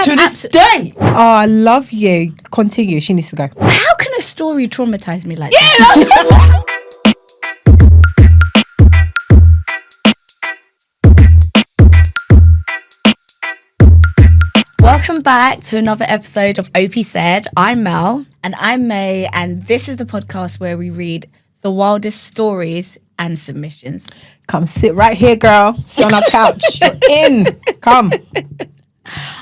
to this day. Oh, I love you. Continue. She needs to go. How can a story traumatize me like that? Welcome back to another episode of OP Said. I'm Mel. And I'm May, and this is the podcast where we read the wildest stories and submissions. Come sit right here, girl. Sit on our couch. You're in. Come.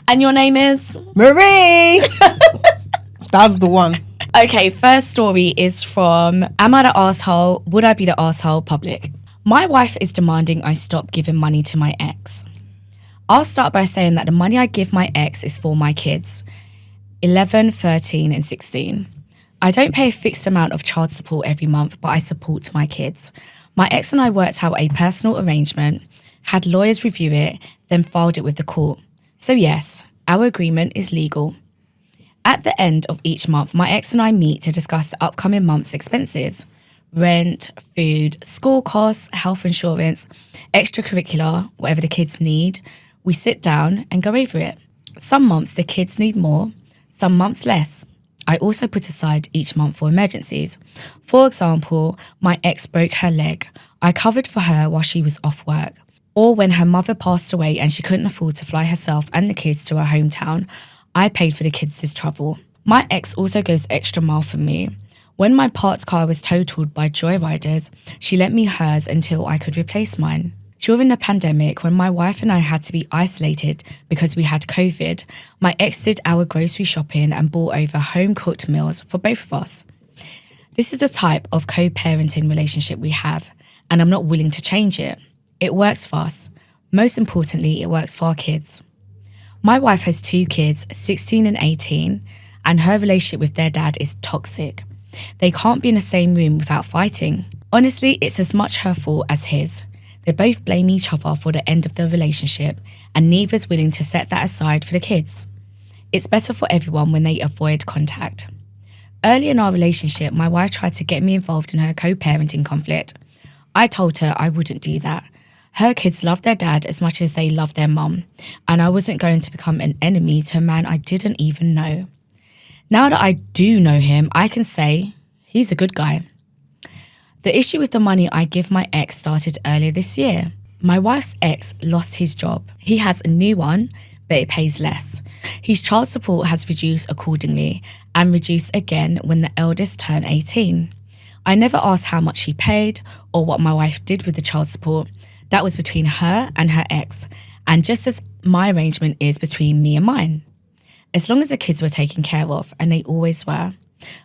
And your name is? Marie. That's the one. Okay, first story is from Am I the Arsehole? Would I be the Arsehole? Public. My wife is demanding I stop giving money to my ex. I'll start by saying that the money I give my ex is for my kids, 11, 13 and 16. I don't pay a fixed amount of child support every month, but I support my kids. My ex and I worked out a personal arrangement, had lawyers review it, then filed it with the court. So yes, our agreement is legal. At the end of each month, my ex and I meet to discuss the upcoming month's expenses. Rent, food, school costs, health insurance, extracurricular, whatever the kids need. We sit down and go over it. Some months the kids need more, some months less. I also put aside each month for emergencies. For example, my ex broke her leg. I covered for her while she was off work. Or when her mother passed away and she couldn't afford to fly herself and the kids to her hometown, I paid for the kids' travel. My ex also goes extra mile for me. When my parts car was totaled by joyriders, she lent me hers until I could replace mine. During the pandemic, when my wife and I had to be isolated because we had COVID, my ex did our grocery shopping and bought over home-cooked meals for both of us. This is the type of co-parenting relationship we have, and I'm not willing to change it. It works for us. Most importantly, it works for our kids. My wife has 2 kids, 16 and 18, and her relationship with their dad is toxic. They can't be in the same room without fighting. Honestly, it's as much her fault as his. They both blame each other for the end of their relationship, and neither's willing to set that aside for the kids. It's better for everyone when they avoid contact. Early in our relationship, my wife tried to get me involved in her co-parenting conflict. I told her I wouldn't do that. Her kids love their dad as much as they love their mum, and I wasn't going to become an enemy to a man I didn't even know. Now that I do know him, I can say he's a good guy. The issue with the money I give my ex started earlier this year. My wife's ex lost his job. He has a new one, but it pays less. His child support has reduced accordingly and reduced again when the eldest turned 18. I never asked how much he paid or what my wife did with the child support. That was between her and her ex, and just as my arrangement is between me and mine. As long as the kids were taken care of, and they always were.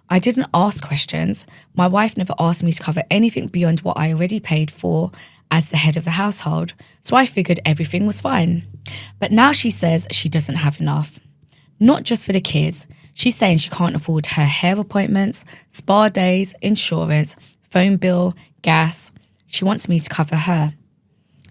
I didn't ask questions. My wife never asked me to cover anything beyond what I already paid for as the head of the household, so I figured everything was fine. But now she says she doesn't have enough. Not just for the kids. She's saying she can't afford her hair appointments, spa days, insurance, phone bill, gas. She wants me to cover her.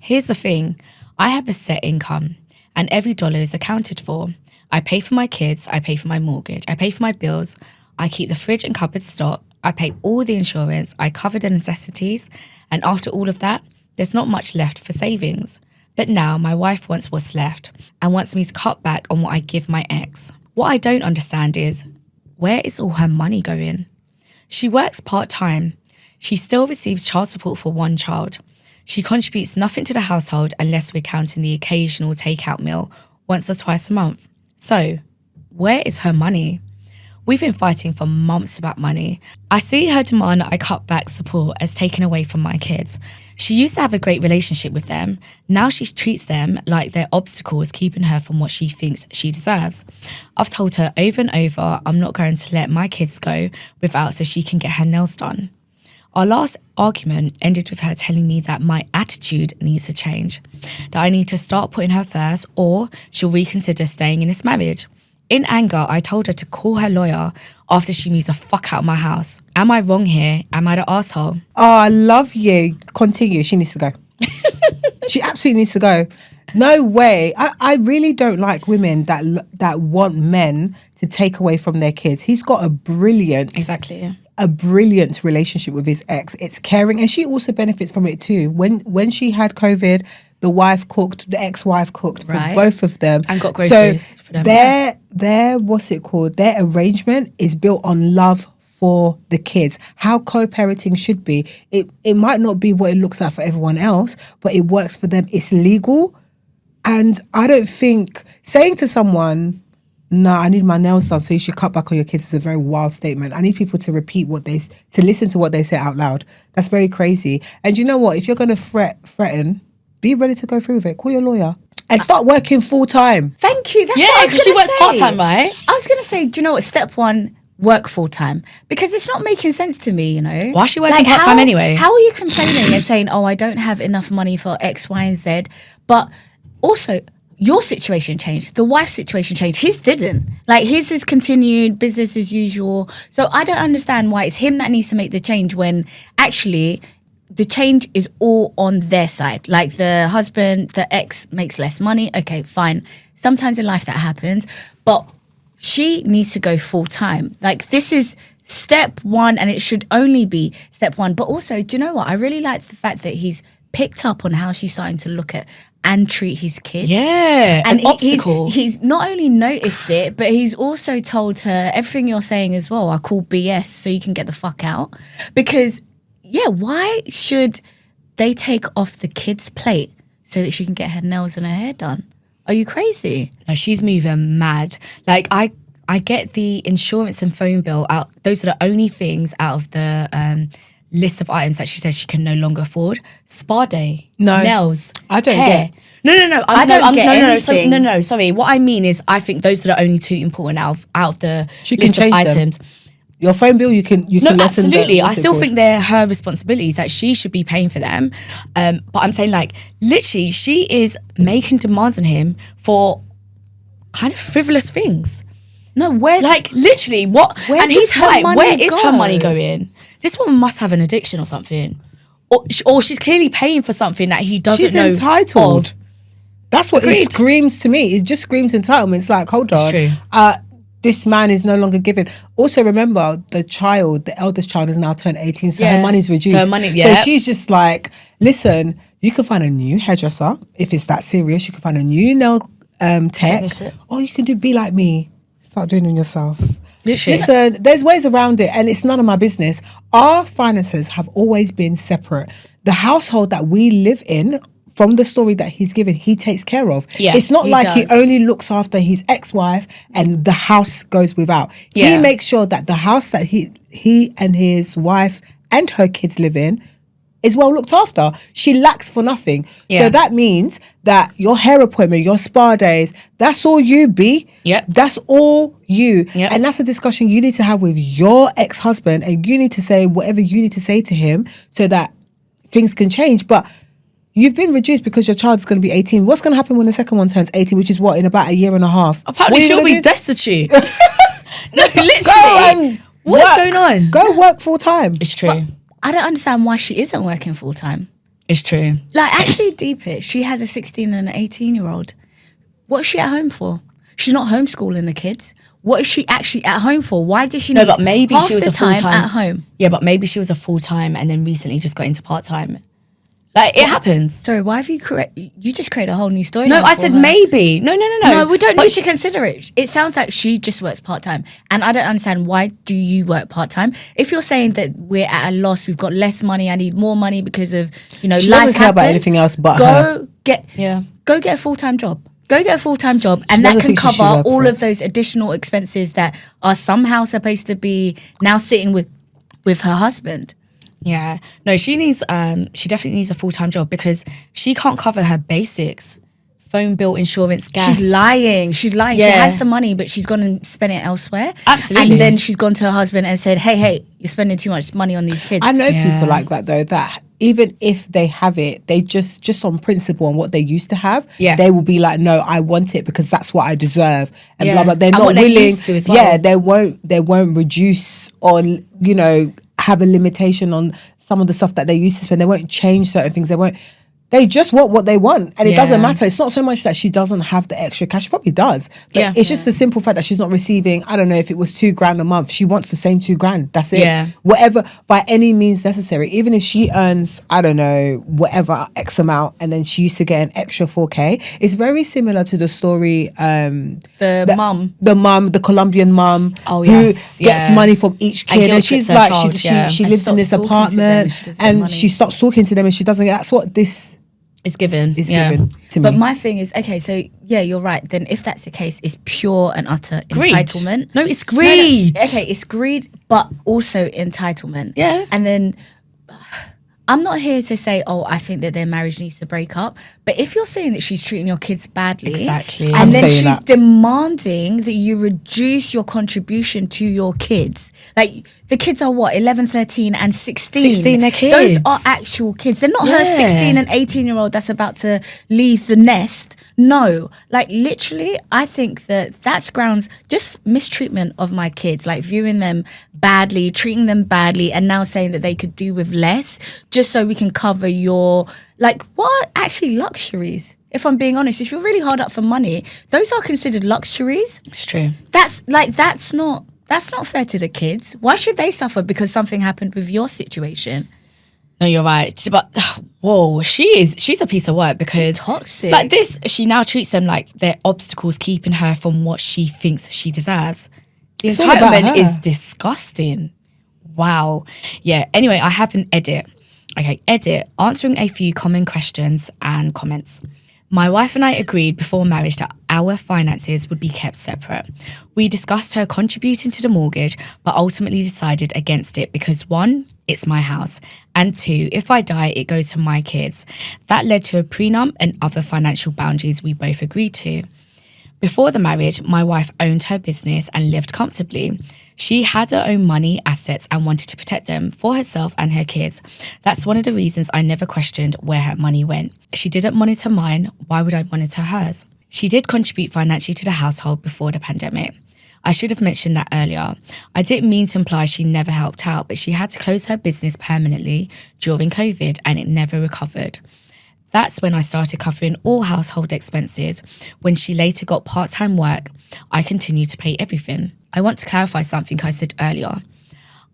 Here's the thing. I have a set income, and every dollar is accounted for. I pay for my kids, I pay for my mortgage, I pay for my bills, I keep the fridge and cupboard stocked, I pay all the insurance, I cover the necessities, and after all of that, there's not much left for savings. But now my wife wants what's left and wants me to cut back on what I give my ex. What I don't understand is, where is all her money going? She works part-time. She still receives child support for one child. She contributes nothing to the household unless we're counting the occasional takeout meal once or twice a month. So, where is her money? We've been fighting for months about money. I see her demand that I cut back support as taken away from my kids. She used to have a great relationship with them. Now she treats them like they're obstacles keeping her from what she thinks she deserves. I've told her over and over I'm not going to let my kids go without so she can get her nails done. Our last argument ended with her telling me that my attitude needs to change, that I need to start putting her first or she'll reconsider staying in this marriage. In anger, I told her to call her lawyer after she moves the fuck out of my house. Am I wrong here? Am I the arsehole? Oh, I love you. Continue. She needs to go. She absolutely needs to go. No way. I really don't like women that want men to take away from their kids. He's got a brilliant relationship with his ex. It's caring, and she also benefits from it too. When she had COVID, the wife cooked, the ex-wife cooked for Right. both of them. And got groceries for them. Their what's it called? Their arrangement is built on love for the kids. How co-parenting should be. It might not be what it looks like for everyone else, but it works for them. It's legal. And I don't think saying to someone, "No, I need my nails done, so you should cut back on your kids," is a very wild statement. I need people to repeat to listen to what they say out loud. That's very crazy. And you know what? If you're going to threaten, be ready to go through with it. Call your lawyer and start working full time. Thank you. That's Yeah, what I was 'cause she gonna works say. part-time, right? I was going to say, do you know what? Step one, work full time, because it's not making sense to me. You know, Why is she working part-time anyway? How are you complaining and saying, "Oh, I don't have enough money for X, Y, and Z," but also your situation changed, the wife's situation changed, his didn't. Like, his is continued, business as usual. So I don't understand why it's him that needs to make the change when actually the change is all on their side. Like, the husband, the ex makes less money. Okay, fine. Sometimes in life that happens, but she needs to go full time. Like, this is step one, and it should only be step one. But also, do you know what? I really like the fact that he's picked up on how she's starting to look at and treat his kids. Yeah, And an obstacle. he's not only noticed it, but he's also told her, everything you're saying as well, I call BS, so you can get the fuck out. Because, yeah, why should they take off the kid's plate so that she can get her nails and her hair done? Are you crazy? No, she's moving mad. Like, I get the insurance and phone bill out. Those are the only things out of the list of items that she says she can no longer afford. Spa day, No. nails, I don't hair. get- No. I don't get anything. No. Sorry. What I mean is, I think those are the only two important out of the She can list of change them. items. Your phone bill, you can No, lessen absolutely. the, I what's it still called? think they're her responsibilities, that she should be paying for them. But I'm saying, like, literally, she is making demands on him for kind of frivolous things. No, where? Like, literally, what? Where And he's does her right. money Where is her go? money going? This woman must have an addiction or something. Or she's clearly paying for something that he doesn't She's know entitled. of. That's what Agreed. it screams to me. It just screams entitlement. It's like, hold on. It's true. This man is no longer giving. Also, remember, the eldest child is now turned 18, so her Yeah. money's reduced. So her money- So yeah. she's just like, listen, you can find a new hairdresser if it's that serious. You can find a new nail tech. Technician. Or you can be like me. Start doing it yourself. Literally. Listen, there's ways around it, and it's none of my business. Our finances have always been separate. The household that we live in, from the story that he's given, he takes care of. Yeah, it's not he like he does. only looks after his ex-wife and the house goes without. He Yeah. makes sure that the house that he and his wife and her kids live in is well looked after. She lacks for nothing. Yeah. So that means that your hair appointment, your spa days, that's all you, B. Yep. That's all you. Yep. And that's a discussion you need to have with your ex-husband, and you need to say whatever you need to say to him so that things can change. But you've been reduced because your child's going to be 18. What's going to happen when the second one turns 18, which is what, in about a year and a half? What Apparently are you she'll gonna be do? destitute. No, literally. Go and What is work. going on? Go work full time. It's true. I don't understand why she isn't working full time. It's true. Like, actually deep it. She has a 16 and an 18-year-old. What is she at home for? She's not homeschooling the kids. What is she actually at home for? Why does she No, need but maybe half she was the a full time at home? Yeah, but maybe she was a full time and then recently just got into part time. Like, it happens. Sorry, why have you just created a whole new story? No, now I for said her. maybe. No. No, we don't But need to consider it. It sounds like she just works part-time. And I don't understand, why do you work part-time? If you're saying that we're at a loss, we've got less money, I need more money because of, She life doesn't care about happens, anything else but her. Go get a full-time job. Go get a full-time job, and doesn't that can think she should cover work all for of those additional expenses that are somehow supposed to be now sitting with her husband. Yeah. No, she definitely needs a full time job because she can't cover her basics. Phone bill, insurance, gas. She's lying. She Yeah. has the money, but she's gone and spent it elsewhere. Absolutely. And then she's gone to her husband and said, hey, you're spending too much money on these kids. I know Yeah. people like that though, that even if they have it, they just on principle and what they used to have, Yeah. they will be like, no, I want it because that's what I deserve, and Yeah. blah blah. They're And not what they're willing used to as well. Yeah, they won't reduce or have a limitation on some of the stuff that they used to spend. They won't change certain things. They won't. They just want what they want, and it Yeah. doesn't matter. It's not so much that she doesn't have the extra cash. She probably does, but Yeah. it's just the simple fact that she's not receiving. I don't know if it was $2,000 a month. She wants the same $2,000. That's it. Yeah. Whatever, by any means necessary. Even if she earns, I don't know, whatever X amount, and then she used to get an extra 4K. It's very similar to the story. The mum. The Colombian mum, Oh, who yes, gets yeah. money from each And kid, and guilt she's trips her like, child, yeah. she And lives in stops this talking to them apartment, and she doesn't get and money. she stops talking to them, and she doesn't get. That's what this It's given. is Yeah. given to me. But my thing is, okay, so yeah, you're right. Then if that's the case, it's pure and utter Greed. entitlement. No, it's No, greed. okay, it's greed, but also entitlement. Yeah. And then I'm not here to say, oh, I think that their marriage needs to break up. But if you're saying that she's treating your kids badly, Exactly. and I'm then saying she's that. demanding that you reduce your contribution to your kids. Like the kids are what, 11, 13 and 16. 16, they're Those kids. are actual kids. They're not her Yeah. 16 and 18-year-old that's about to leave the nest. No, like literally, I think that that's grounds just mistreatment of my kids, like viewing them badly, treating them badly, and now saying that they could do with less just so we can cover your, like, what actually luxuries? If I'm being honest, if you're really hard up for money, those are considered luxuries. It's true. That's not fair to the kids. Why should they suffer because something happened with your situation? No, you're right. But whoa, she's a piece of work because She's toxic. Like this, she now treats them like they're obstacles keeping her from what she thinks she deserves. The It's all about entitlement her. is disgusting. Wow. Yeah. Anyway, I have an edit. Okay, edit. Answering a few common questions and comments. My wife and I agreed before marriage that our finances would be kept separate. We discussed her contributing to the mortgage, but ultimately decided against it because 1, it's my house, and 2, if I die, it goes to my kids. That led to a prenup and other financial boundaries we both agreed to. Before the marriage, my wife owned her business and lived comfortably. She had her own money, assets, and wanted to protect them for herself and her kids. That's one of the reasons I never questioned where her money went. She didn't monitor mine, why would I monitor hers? She did contribute financially to the household before the pandemic. I should have mentioned that earlier. I didn't mean to imply she never helped out, but she had to close her business permanently during COVID and it never recovered. That's when I started covering all household expenses. When she later got part-time work, I continued to pay everything. I want to clarify something I said earlier.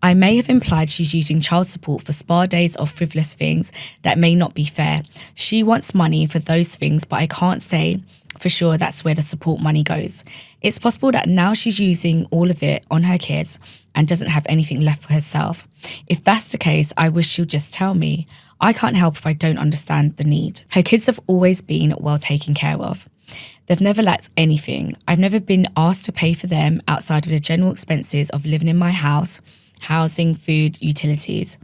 I may have implied she's using child support for spa days or frivolous things that may not be fair. She wants money for those things, but I can't say for sure that's where the support money goes. It's possible that now she's using all of it on her kids and doesn't have anything left for herself. If that's the case, I wish she'll just tell me. I can't help if I don't understand the need. Her kids have always been well taken care of. They've never lacked anything. I've never been asked to pay for them outside of the general expenses of living in my house, housing, food, utilities.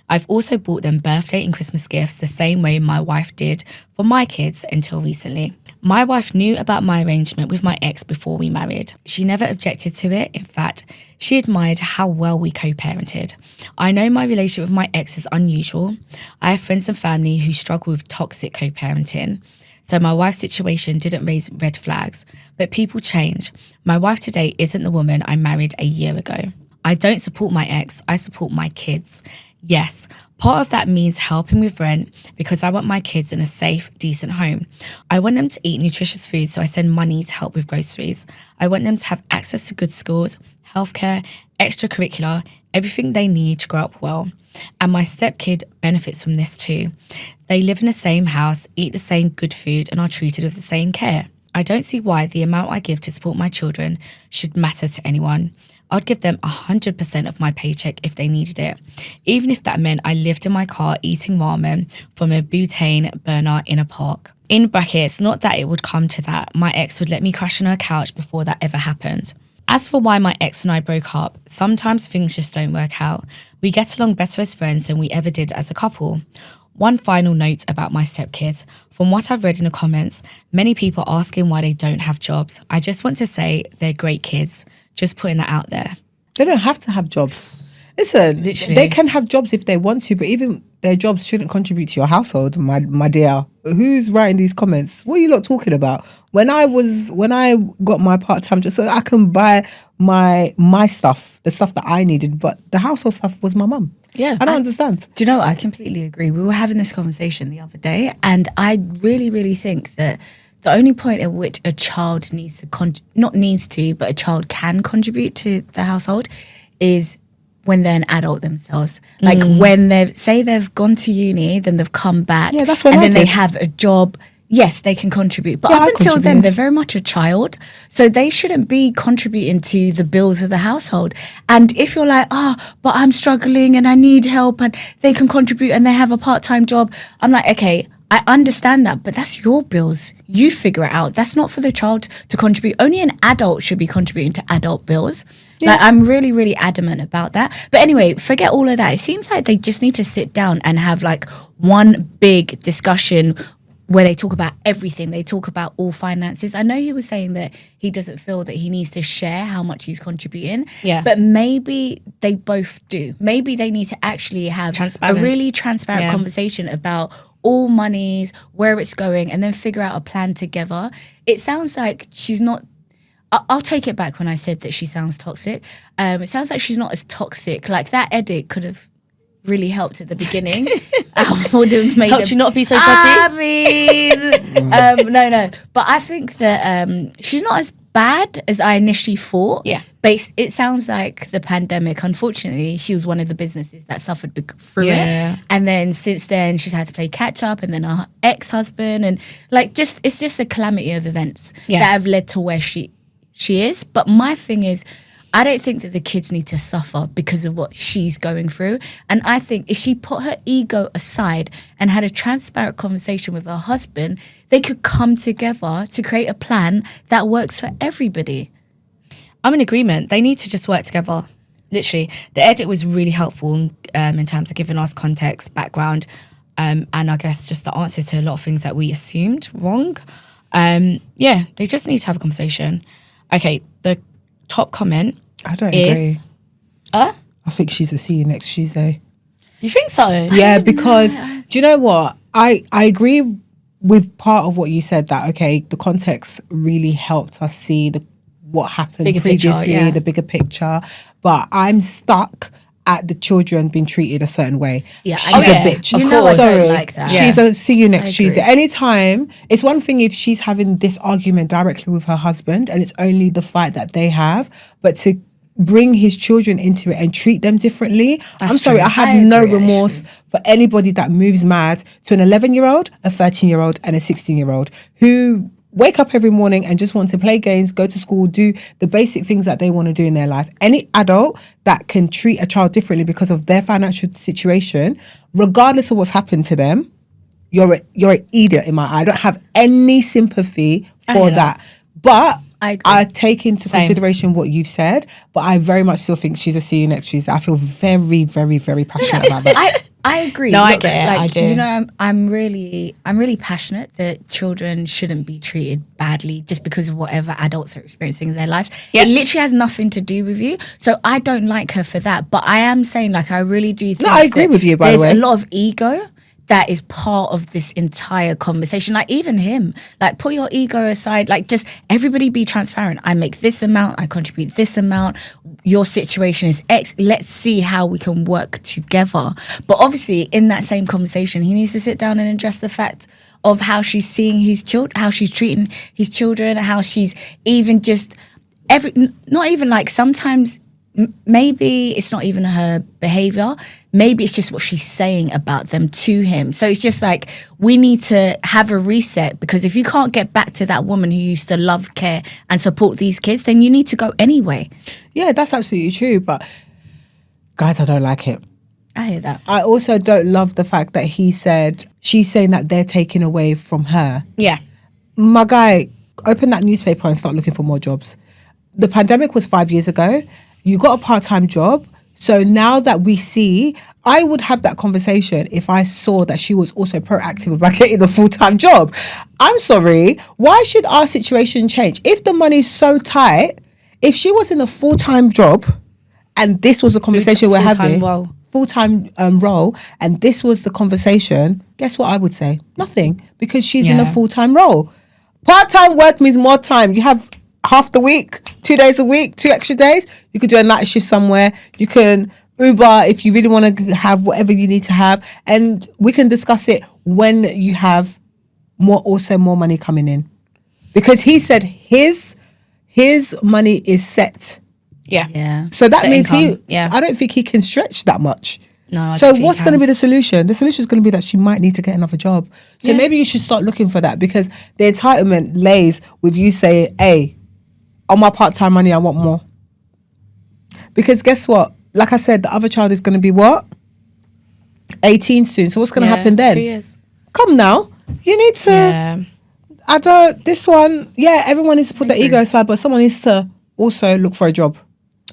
I've also bought them birthday and Christmas gifts the same way my wife did for my kids until recently. My wife knew about my arrangement with my ex before we married. She never objected to it. In fact, she admired how well we co-parented. I know my relationship with my ex is unusual. I have friends and family who struggle with toxic co-parenting. So my wife's situation didn't raise red flags, but people change. My wife today isn't the woman I married a year ago. I don't support my ex, I support my kids. Yes, part of that means helping with rent because I want my kids in a safe, decent home. I want them to eat nutritious food, so I send money to help with groceries. I want them to have access to good schools, healthcare, extracurricular, everything they need to grow up well. And my stepkid benefits from this too. They live in the same house, eat the same good food, and are treated with the same care. I don't see why the amount I give to support my children should matter to anyone. I'd give them 100% of my paycheck if they needed it, even if that meant I lived in my car eating ramen from a butane burner in a park. In brackets, not that it would come to that, my ex would let me crash on her couch before that ever happened. As for why my ex and I broke up, sometimes things just don't work out. We get along better as friends than we ever did as a couple. One final note about my stepkids. From what I've read in the comments, many people are asking why they don't have jobs. I just want to say they're great kids. Just putting that out there. They don't have to have jobs. Listen, Literally. they can have jobs if they want to, but even their jobs shouldn't contribute to your household, my dear. Who's writing these comments? What are you lot talking about? When I got my part-time job, so I can buy my stuff, the stuff that I needed, but the household stuff was my mum. Yeah. I don't understand. Do you know what? I completely agree. We were having this conversation the other day, and I really, really think that the only point at which a child needs to, but a child can contribute to the household is when they're an adult themselves. Like when they've gone to uni, then they've come back, Yeah, that's when and I then they did. have a job. Yes, they can contribute. But Yeah, up I until then, contributed. they're very much a child. So they shouldn't be contributing to the bills of the household. And if you're like, but I'm struggling and I need help, and they can contribute and they have a part-time job, I'm like, okay, I understand that, but that's your bills. You figure it out. That's not for the child to contribute. Only an adult should be contributing to adult bills. Yeah. Like, I'm really, really adamant about that. But anyway, forget all of that. It seems like they just need to sit down and have like one big discussion where they talk about everything. They talk about all finances. I know he was saying that he doesn't feel that he needs to share how much he's contributing. Yeah. But maybe they both do. Maybe they need to actually have Transparent. a really transparent conversation about all monies, where it's going, and then figure out a plan together. It sounds like she's not... I'll take it back when I said that she sounds toxic. It sounds like she's not as toxic. Like, that edit could have really helped at the beginning. I would have made Helped you not be so judgy? I mean, no. But I think that she's not as bad as I initially thought. Yeah. It sounds like the pandemic, unfortunately, she was one of the businesses that suffered through Yeah. it. And then since then, she's had to play catch up, and then her ex-husband, and like, it's just a calamity of events that have led to where she is. But my thing is, I don't think that the kids need to suffer because of what she's going through. And I think if she put her ego aside and had a transparent conversation with her husband, they could come together to create a plan that works for everybody. I'm in agreement. They need to just work together. Literally. The edit was really helpful in terms of giving us context, background, and I guess just the answer to a lot of things that we assumed wrong. They just need to have a conversation. Okay, the top comment I don't is... agree. I think she's a see you next Tuesday. You think so? Yeah, because do you know what? I agree with part of what you said, that okay, the context really helped us see what happened Bigger picture, previously, yeah. the bigger picture. But I'm stuck at the children being treated a certain way. Yeah, She's I a know. bitch. You Of know course. I don't Sorry. like that. She's a see you next I Tuesday. agree. Anytime, it's one thing if she's having this argument directly with her husband and it's only the fight that they have, but to bring his children into it and treat them differently. I'm sorry, true. I have I no agree, remorse for anybody that moves mad to an 11-year-old, a 13-year-old, and a 16-year-old who wake up every morning and just want to play games, go to school, do the basic things that they want to do in their life. Any adult that can treat a child differently because of their financial situation, regardless of what's happened to them, you're an idiot in my eye. I don't have any sympathy for hear that. But I agree. I take into Same. consideration what you've said, but I very much still think she's a see you next Tuesday. I feel very, very, very passionate about that. I agree. No, I Look, get it. like, I do. You know, I'm really passionate that children shouldn't be treated badly just because of whatever adults are experiencing in their life. Yeah. It literally has nothing to do with you. So I don't like her for that. But I am saying, like, I really do think I agree that with you, by the way. there's a lot of ego that is part of this entire conversation. Like, even him, like, put your ego aside, like, just everybody be transparent. I make this amount, I contribute this amount, your situation is X, let's see how we can work together. But obviously, in that same conversation, he needs to sit down and address the fact of how she's seeing his children, how she's treating his children, how she's even just not even like sometimes maybe it's not even her behavior, maybe it's just what she's saying about them to him. So it's just like, we need to have a reset, because if you can't get back to that woman who used to love, care and support these kids, then you need to go anyway. Yeah, that's absolutely true. But guys, I don't like it. I hear that. I also don't love the fact that he said, she's saying that they're taking away from her. Yeah. My guy, open that newspaper and start looking for more jobs. The pandemic was 5 years ago. You got a part-time job. So now that we see, I would have that conversation if I saw that she was also proactive about getting a full-time job. I'm sorry. Why should our situation change? If the money's so tight, if she was in a full-time job and this was a conversation we're having, full-time role and this was the conversation, guess what I would say? Nothing, because she's in a full-time role. Part-time work means more time. You have half the week, 2 days a week, 2 extra days. You could do a night shift somewhere. You can Uber if you really want to have whatever you need to have, and we can discuss it when you have more money coming in, because he said his money is set. Yeah. So that Set means income. Yeah. I don't think he can stretch that much. No. I So don't think what's he going to can. be the solution? The solution is going to be that she might need to get another job. So maybe you should start looking for that, because the entitlement lays with you saying, hey, on my part-time money, I want more. Because guess what? Like I said, the other child is going to be what? 18 soon. So what's going to happen then? 2 years. Come now. You need to... Yeah. Everyone needs to put their ego aside, but someone needs to also look for a job.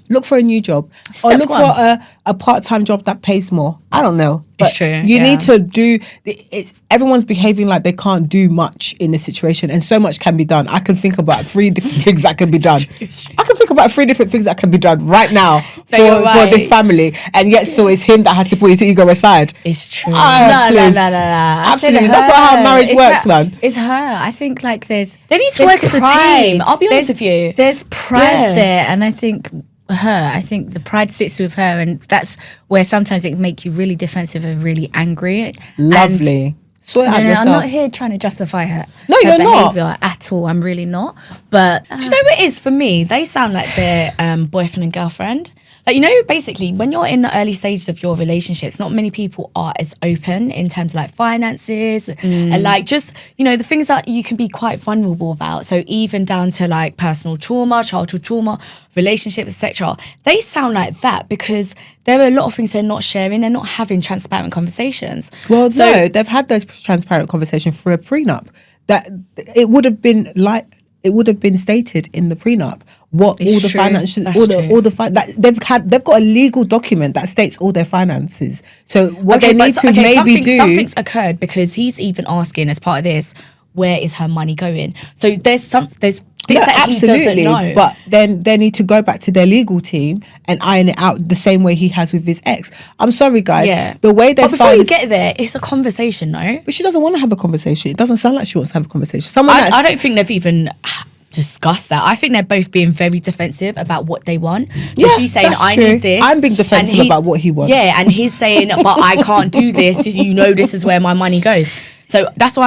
Look for a new job. Or Step look one. for a part-time job that pays more. I don't know. But It's true, You yeah. need to do... everyone's behaving like they can't do much in this situation, and so much can be done. I can think about 3 different things that can be done. It's true. I can think about 3 different things that can be done right now for you're right. this family, and yet still it's him that has to put his ego aside. It's true. Ah, No. please. I said Absolutely. That's not how her. marriage It's works, her. man. It's her. I think like They need to there's work as a team. I'll be honest with you. There's pride Yeah. there, and I think the pride sits with her, and that's where sometimes it can make you really defensive and really angry. Lovely. Sort it out And yourself. I'm not here trying to justify her. No, her you're not. behavior at all. I'm really not. But Do you know what it is for me? They sound like their boyfriend and girlfriend. Like, you know, basically, when you're in the early stages of your relationships, not many people are as open in terms of like finances and like just, you know, the things that you can be quite vulnerable about. So even down to like personal trauma, childhood trauma, relationships, etc. They sound like that because there are a lot of things they're not sharing. They're not having transparent conversations. Well, So- no, they've had those transparent conversations for a prenup. That it would have been stated in the prenup what It's all the true. finances, That's all true. the they've got a legal document that states all their finances. So what they need to maybe do. Something's occurred because he's even asking as part of this, where is her money going? So there's bits that he doesn't know. But then they need to go back to their legal team and iron it out the same way he has with his ex. I'm sorry, guys. yeah, The way they but before started, you get there, it's a conversation, no? but she doesn't want to have a conversation. It doesn't sound like she wants to have a conversation. Someone that's I don't think they've even discussed that. I think they're both being very defensive about what they want. So Yeah, she's saying, that's I true. need this. I'm being defensive and he's- about what he wants. Yeah, and he's saying, but I can't do this. You know, this is where my money goes. So that's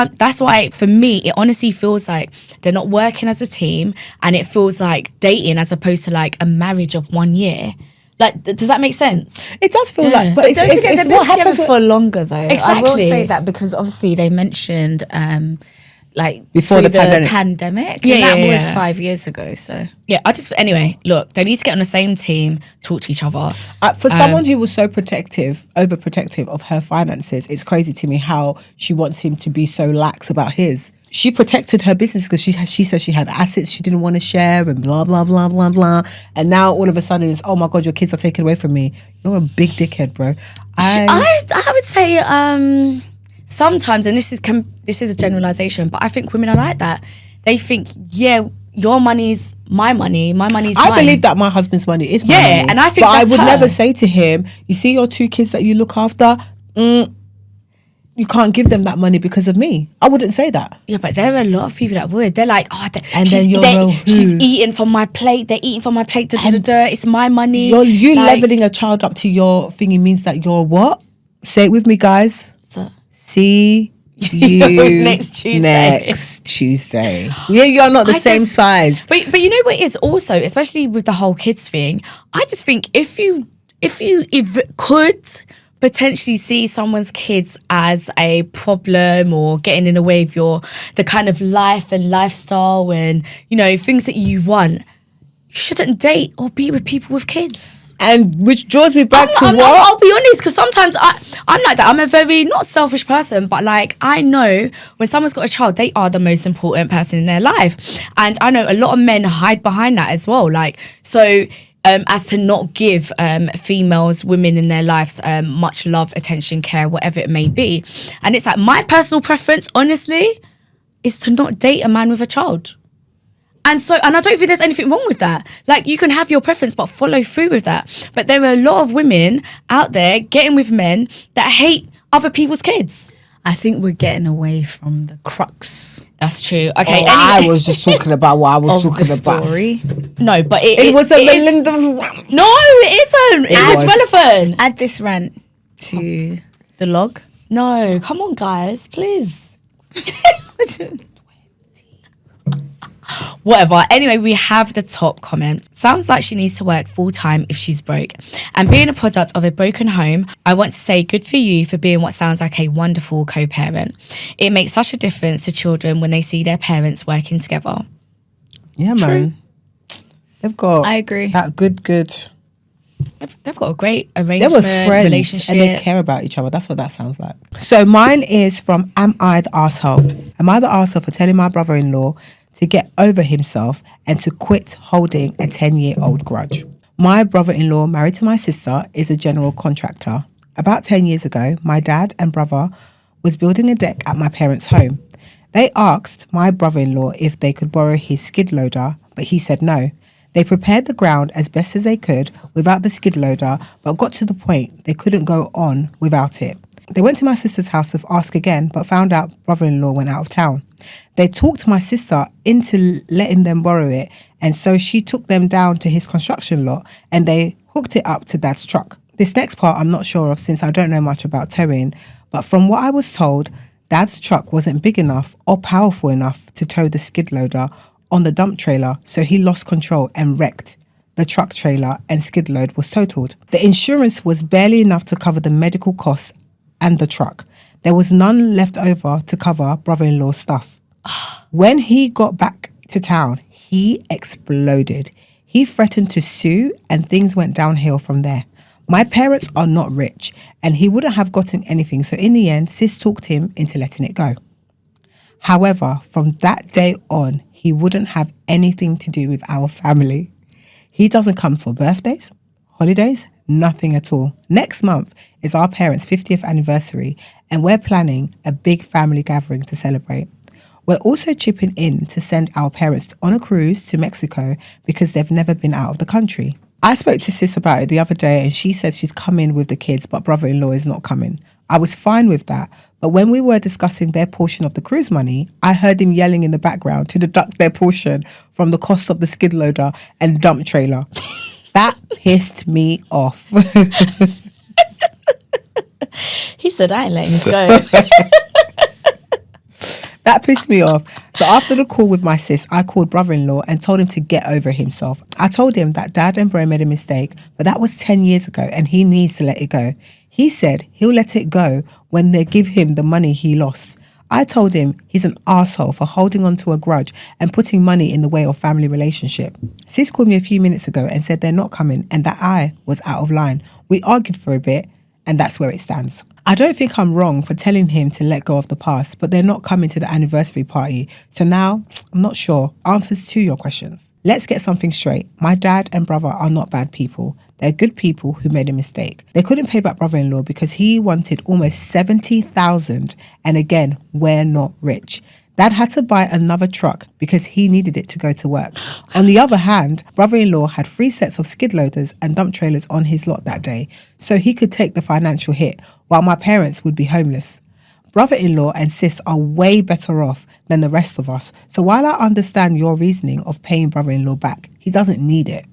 why for me, it honestly feels like they're not working as a team, and it feels like dating as opposed to like a marriage of 1 year. Like, does that make sense? it does feel Yeah. like, but But it's, don't forget, it's they've what been happens together for longer, though. I will Exactly. say that because obviously they mentioned like Before through the pandemic. pandemic. Yeah, and that yeah, was yeah. 5 years ago. So Yeah, anyway, look, they need to get on the same team, talk to each other. For someone who was so overprotective of her finances, it's crazy to me how she wants him to be so lax about his. She protected her business because she said she had assets she didn't want to share and blah, blah, blah, blah, blah. And now all of a sudden it's, oh my God, your kids are taken away from me. You're a big dickhead, bro. I would say sometimes, and this is a generalization, but I think women are like that. They think, yeah, your money's my money, my money's mine. I believe that my husband's money is my Yeah, money. and I think but that's I would her. never say to him, you see your 2 kids that you look after, you can't give them that money because of me. I wouldn't say that. Yeah, but there are a lot of people that would. They're like, oh, And then you'll know who. she's eating from my plate. They're eating from my plate. It's my money. You Like, leveling a child up to your thingy means that you're what? Say it with me, guys. so- See you Next Tuesday. Next Tuesday. Yeah, you're not the I same just- size. But you know what it is also, especially with the whole kids thing, I just think if you could potentially see someone's kids as a problem or getting in the way of the kind of life and lifestyle and, you know, things that you want, you shouldn't date or be with people with kids. And which draws me back to what? I'll be honest, because sometimes I'm like that. I'm a very not selfish person, but like I know when someone's got a child, they are the most important person in their life, and I know a lot of men hide behind that as well. Like so. As to not give women in their lives much love, attention, care, whatever it may be. And it's like my personal preference, honestly, is to not date a man with a child. And I don't think there's anything wrong with that. Like, you can have your preference, but follow through with that. But there are a lot of women out there getting with men that hate other people's kids. I think we're getting away from the crux That's true. Okay. Oh, I was just talking about what I was of talking the about. story. No, but It was a it is- Melinda. No, it isn't. It was was. relevant. Add this rant to the log. No, come on, guys, please. Whatever. Anyway, we have the top comment. Sounds like she needs to work full time if she's broke. And being a product of a broken home, I want to say good for you for being what sounds like a wonderful co-parent. It makes such a difference to children when they see their parents working together. Yeah, man. They've got. I agree. That good. They've got a great They arrangement, were friends relationship. and they care about each other. That's what that sounds like. So mine is from Am I the Arsehole? Am I the arsehole for telling my brother-in-law to get over himself and to quit holding a 10-year-old grudge? My brother-in-law, married to my sister, is a general contractor. About 10 years ago, my dad and brother was building a deck at my parents' home. They asked my brother-in-law if they could borrow his skid loader, but he said no. They prepared the ground as best as they could without the skid loader, but got to the point they couldn't go on without it. They went to my sister's house to ask again, but found out brother-in-law went out of town. They talked my sister into letting them borrow it, and so she took them down to his construction lot and they hooked it up to Dad's truck. This next part I'm not sure of since I don't know much about towing, but from what I was told, Dad's truck wasn't big enough or powerful enough to tow the skid loader on the dump trailer, so he lost control and wrecked. The truck trailer and skid load was totaled. The insurance was barely enough to cover the medical costs and the truck. There was none left over to cover brother-in-law's stuff. When he got back to town, he exploded. He threatened to sue and things went downhill from there. My parents are not rich and he wouldn't have gotten anything, so in the end, Sis talked him into letting it go. However, from that day on, he wouldn't have anything to do with our family. He doesn't come for birthdays, holidays, nothing at all. Next month is our parents' 50th anniversary and we're planning a big family gathering to celebrate. We're also chipping in to send our parents on a cruise to Mexico because they've never been out of the country. I spoke to Sis about it the other day and she said she's coming with the kids, but brother-in-law is not coming. I was fine with that, but when we were discussing their portion of the cruise money, I heard him yelling in the background to deduct their portion from the cost of the skid loader and dump trailer. That pissed me off. He said, I ain't letting this go. That pissed me off. So after the call with my sis, I called brother-in-law and told him to get over himself. I told him that Dad and Bro made a mistake, but that was 10 years ago and he needs to let it go. He said he'll let it go when they give him the money he lost. I told him he's an arsehole for holding on to a grudge and putting money in the way of family relationship. Sis called me a few minutes ago and said they're not coming and that I was out of line. We argued for a bit and that's where it stands. I don't think I'm wrong for telling him to let go of the past, but they're not coming to the anniversary party. So now, I'm not sure. Answers to your questions. Let's get something straight. My dad and brother are not bad people. They're good people who made a mistake. They couldn't pay back brother-in-law because he wanted almost 70,000. And again, we're not rich. Dad had to buy another truck because he needed it to go to work. On the other hand, brother-in-law had 3 sets of skid loaders and dump trailers on his lot that day, so he could take the financial hit while my parents would be homeless. Brother-in-law and sis are way better off than the rest of us, so while I understand your reasoning of paying brother-in-law back, he doesn't need it.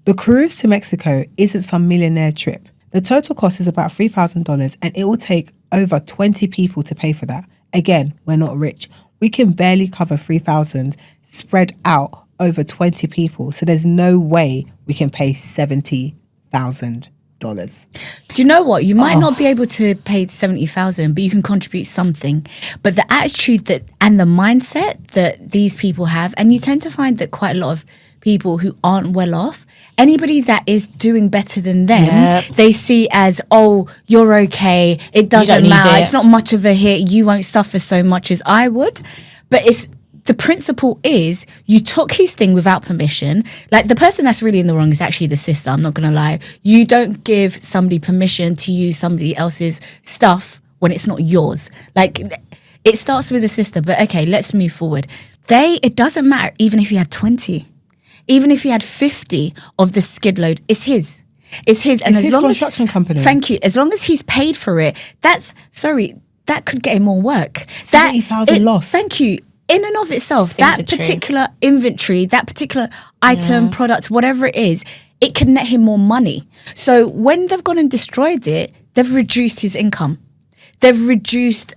The cruise to Mexico isn't some millionaire trip. The total cost is about $3,000 and it will take over 20 people to pay for that. Again, we're not rich. We can barely cover 3,000 spread out over 20 people. So there's no way we can pay $70,000. Do you know what? You might not be able to pay 70,000, but you can contribute something. But the attitude that and the mindset that these people have, and you tend to find that quite a lot of people who aren't well off, anybody that is doing better than them, they see as, oh, you're okay. It doesn't matter. It's not much of a hit. You won't suffer so much as I would. But it's the principle is you took his thing without permission. Like the person that's really in the wrong is actually the sister. I'm not going to lie. You don't give somebody permission to use somebody else's stuff when it's not yours. Like it starts with the sister. But okay, let's move forward. it doesn't matter even if he had 20, even if he had 50 of the skid load, it's his. It's his. And It's as his long construction company. Thank you. As long as he's paid for it, that could get him more work. 70,000 loss. Thank you. In and of itself, It's that inventory. particular inventory, that particular item, product, whatever it is, it can net him more money. So when they've gone and destroyed it, they've reduced his income. They've reduced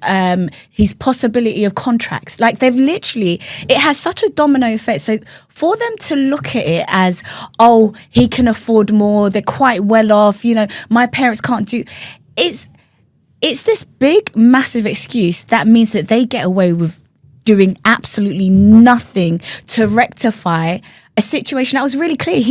his possibility of contracts. Like they've literally, it has such a domino effect. So for them to look at it as, oh, he can afford more, they're quite well off, you know, my parents can't do, it's this big, massive excuse that means that they get away with doing absolutely nothing to rectify a situation that was really clear.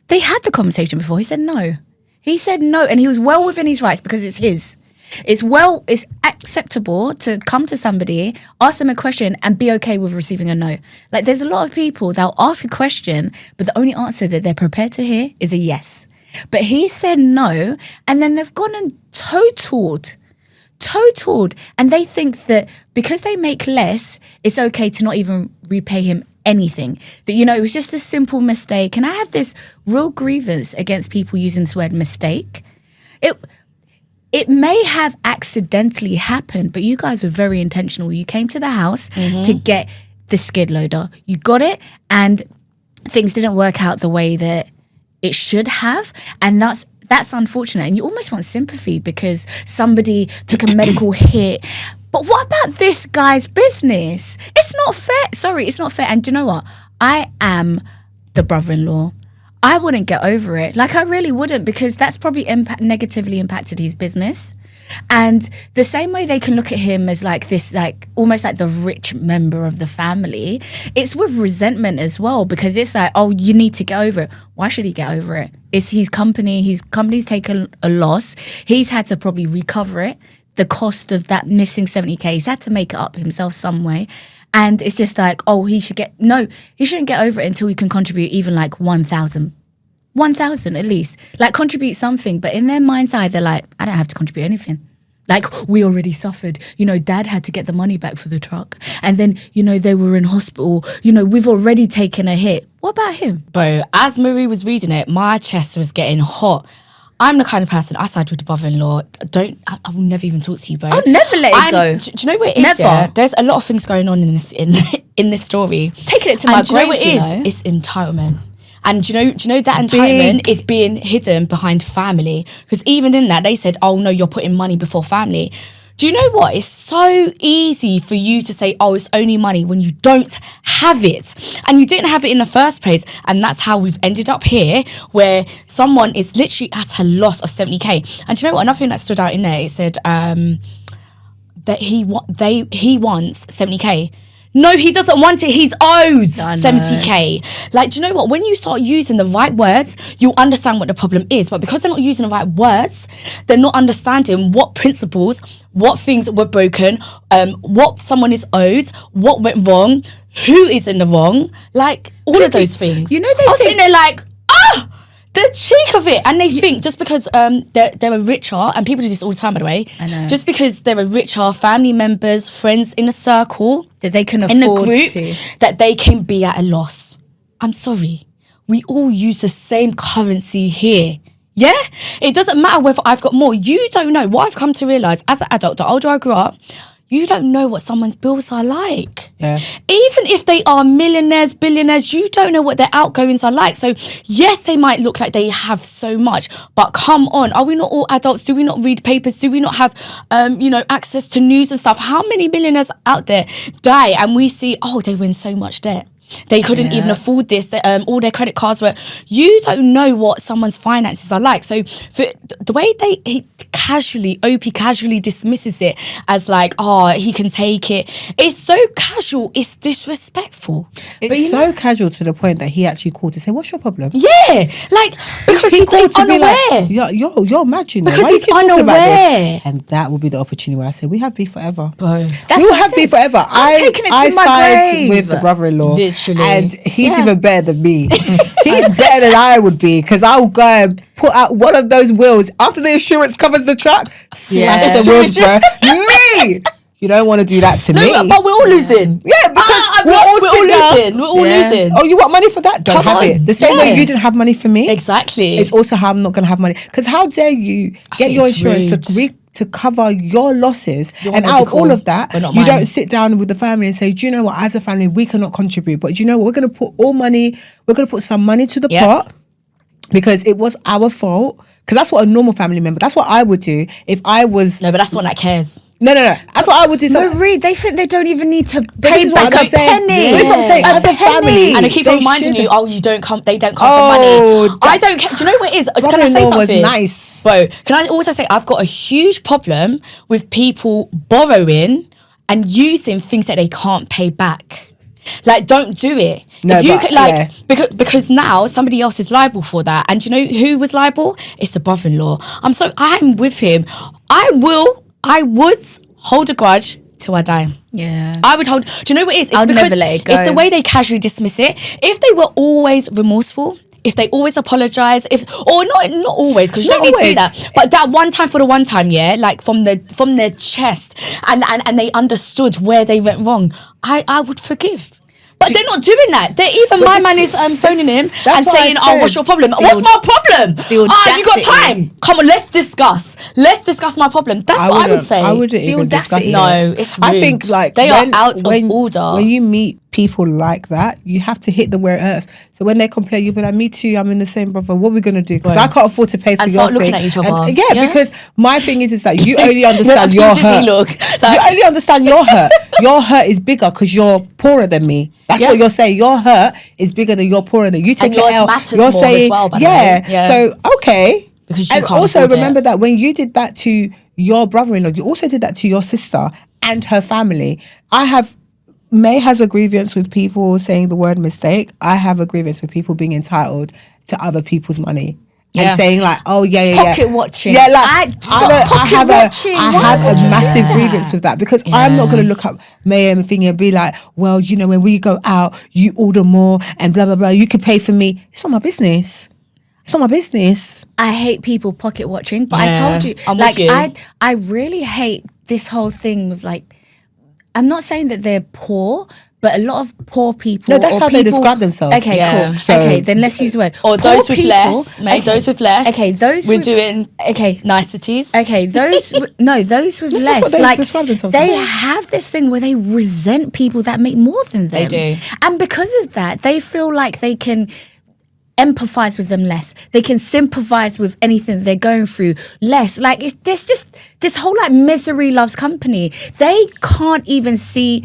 They had the conversation before. He said no. He said no, and he was well within his rights because it's his. It's acceptable to come to somebody, ask them a question, and be okay with receiving a no. Like there's a lot of people that'll ask a question, but the only answer that they're prepared to hear is a yes. But he said no, and then they've gone and totaled, and they think that because they make less, it's okay to not even repay him anything. That, you know, it was just a simple mistake. And I have this real grievance against people using this word mistake. It may have accidentally happened, but you guys were very intentional. You came to the house to get the skid loader. You got it, and things didn't work out the way that it should have, and that's unfortunate. And you almost want sympathy because somebody took a medical hit. But what about this guy's business? It's not fair. Sorry, it's not fair. And do you know what? I am the brother-in-law. I wouldn't get over it. Like, I really wouldn't, because that's probably negatively impacted his business. And the same way they can look at him as like this, like almost like the rich member of the family, it's with resentment as well, because it's like, oh, you need to get over it. Why should he get over it? It's his company. His company's taken a loss. He's had to probably recover it. The cost of that missing 70K, he's had to make it up himself some way. And it's just like, oh, he shouldn't get over it until he can contribute even like 1,000 at least. Like, contribute something. But in their mind's eye, they're like, I don't have to contribute anything. Like, we already suffered. You know, dad had to get the money back for the truck. And then, you know, they were in hospital. You know, we've already taken a hit. What about him? Bro, as Marie was reading it, my chest was getting hot. I'm the kind of person, I side with the brother-in-law. I will never even talk to you, bro. I'll never let it go. Do you know what it is? Never. Yeah? There's a lot of things going on in this story. Taking it to my And do you know grave, what it is? you know? It's entitlement. And do you know that entitlement is being hidden behind family? Because even in that, they said, oh no, you're putting money before family. Do you know what? It's so easy for you to say, oh, it's only money when you don't have it. And you didn't have it in the first place. And that's how we've ended up here, where someone is literally at a loss of 70K. And do you know what? Another thing that stood out in there, it said that he wants 70K. No, he doesn't want it. He's owed 70K. Like, do you know what? When you start using the right words, you'll understand what the problem is. But because they're not using the right words, they're not understanding what principles, what things were broken, what someone is owed, what went wrong, who is in the wrong. Like, all of those things. You know, I was sitting there like, the cheek of it. And they think just because they're a richer, and people do this all the time, by the way. I know. Just because they're a richer, family members, friends in a circle, That they can in a afford group, to. that they can be at a loss. I'm sorry. We all use the same currency here. Yeah? It doesn't matter whether I've got more. You don't know. What I've come to realise as an adult, the older I grew up, you don't know what someone's bills are like. Yeah. Even if they are millionaires, billionaires, you don't know what their outgoings are like. So yes, they might look like they have so much, but come on, are we not all adults? Do we not read papers? Do we not have, access to news and stuff? How many millionaires out there die and we see, oh, they were in so much debt. They couldn't even afford this. All their credit cards were. You don't know what someone's finances are like. So for the way he casually dismisses it as like, oh, he can take it. It's so casual. It's disrespectful. It's so casual to the point that he actually called to say, "What's your problem?" Yeah, like because he called to unaware. be like, "You're mad, you know." Because Why you he's keep talking about unaware. this? And that will be the opportunity where I say, "We have beef forever." Bro, We what will I have said. beef forever. I'm taking it to I my side grave. with the brother-in-law, Literally. and he's even better than me. He's better than I would be, because I'll go and put out one of those wheels after the insurance covers the truck. Smash Yeah. the wheels, bro. Me. You don't want to do that to me. No, but we're all losing. Yeah, because we're all losing. We're all Yeah. losing. Oh, you want money for that? Don't Come have on. it. The same way Yeah. you didn't have money for me. Exactly. It's also how I'm not going to have money. Because how dare you get think your it's insurance rude. to cover your losses, You're and out of radical, all of that, but not you mine. don't sit down with the family and say, do you know what, as a family, we cannot contribute. But do you know what, we're going to put some money to the Yeah. pot because it was our fault. Because that's what a normal family member, that's what I would do if I was... No, but that's one that cares. No. That's what I would do. So, Marie, they think they don't even need to this pay is what back I'm a saying. penny. This is what I'm saying. A As a family, penny. And I keep they reminding should. you, oh, they don't come Oh, for money. I that- don't care. Do you know what it is? Can I say Brother-in-law was something? nice. Bro, can I also say I've got a huge problem with people borrowing and using things that they can't pay back. Like, don't do it. No, if you but, could, like, yeah. because now somebody else is liable for that. And do you know who was liable? It's the brother-in-law. I'm with him. I would hold a grudge till I die. Yeah. I would hold. Do you know what it is? It's I'll because never let it go. it's the way they casually dismiss it. If they were always remorseful, if they always apologize, or not always, because you Not don't need to do always. that, but that one time for the one time, yeah, like from their chest, and they understood where they went wrong, I would forgive. But they're not doing that. My man is phoning him and what I saying, "Oh, what's said. your problem? What's my problem? the Ah, you got audacity. time? Come on, let's discuss. Let's discuss my problem." That's what I would say. I wouldn't even discuss audacity. it. No, it's rude. I think like they are out of order. When you meet people like that, you have to hit them where it hurts. So when they complain, you'll be like, "Me too. I'm in the same brother. What are we gonna do? Because I can't afford to pay for And your start looking thing." at each other. And, Yeah. because my thing is that you only understand your Dizzy hurt. look. You Like, only understand your hurt. Your hurt is bigger because you're poorer than me. That's Yeah. what you're saying. Your hurt is bigger than you're poorer than you. Take And it yours out. matters You're more as saying, well, by the yeah. way. Yeah. So okay. Because you and can't also afford it. remember that when you did that to your brother-in-law, you also did that to your sister and her family. May has a grievance with people saying the word mistake. I have a grievance with people being entitled to other people's money. Yeah. And saying like, oh yeah, Pocket watching. Yeah, like I have watching. I Why have would you a do massive that? grievance with that because I'm not going to look up May and thingy and be like, well, you know, when we go out, you order more and blah blah blah. You can pay for me. It's not my business. It's not my business. I hate people pocket watching, but Yeah, I told you, I'm like, with you. I really hate this whole thing with like, I'm not saying that they're poor, but a lot of poor people. No, that's or how they people- describe themselves. Okay, Yeah. cool. So- Okay, then let's use the word. or Poor those with people- less, mate. okay, Those with less. Okay, those we're with- doing Okay, niceties. Okay, those those with That's less, what they like describe themselves they as. have this thing where they resent people that make more than them. They do. And because of that, they feel like they can empathize with them less. They can sympathize with anything they're going through less. Like there's just this whole like misery loves company. They can't even see,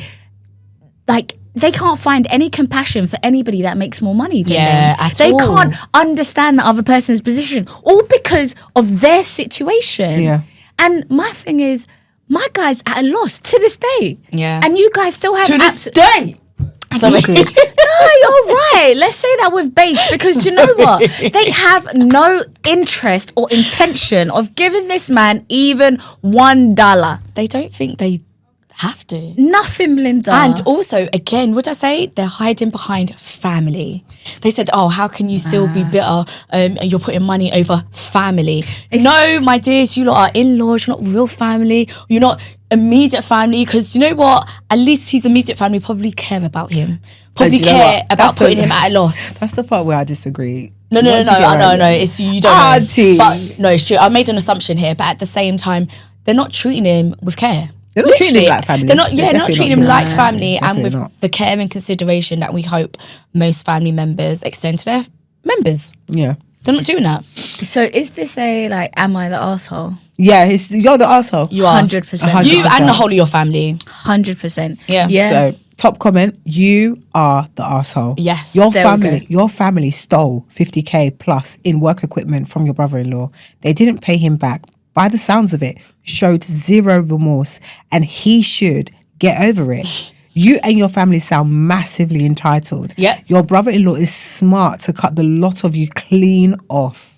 like, they can't find any compassion for anybody that makes more money than Yeah, them. at They all. can't understand the other person's position, all because of their situation. Yeah. And my thing is, my guy's at a loss to this day. Yeah. And you guys still have To this abs- day. Sorry. no, you're right. Let's say that with base because do you know what? They have no interest or intention of giving this man even $1. They don't think they have to. Nothing, Melinda. And also, again, would I say they're hiding behind family? They said, "Oh, how can you still be bitter? And you're putting money over family." No, my dears, you lot are in-laws. You're not real family. You're not immediate family. Because you know what? At least his immediate family probably care about him. Probably do you know care what? about That's putting the- him at a loss. That's the part where I disagree. No. Once you get around it. It's you don't Auntie. know. But no, it's true. I made an assumption here, but at the same time, they're not treating him with care. They're not treating him Literally. like family. They're not. They're Yeah, not definitely treating not him like treating family, and Definitely with not. the care and consideration that we hope most family members extend to their members. Yeah. They're not doing that. so is this a like, am I the asshole? Yeah, you're the asshole. You are 100%. You 100%. and the whole of your family. 100%. Yeah. Yeah. So top comment, you are the asshole. Yes. Your There we family, go. your family stole 50k plus in work equipment from your brother-in-law. They didn't pay him back. By the sounds of it, showed zero remorse, and he should get over it. You and your family sound massively entitled. Yeah. Your brother-in-law is smart to cut the lot of you clean off.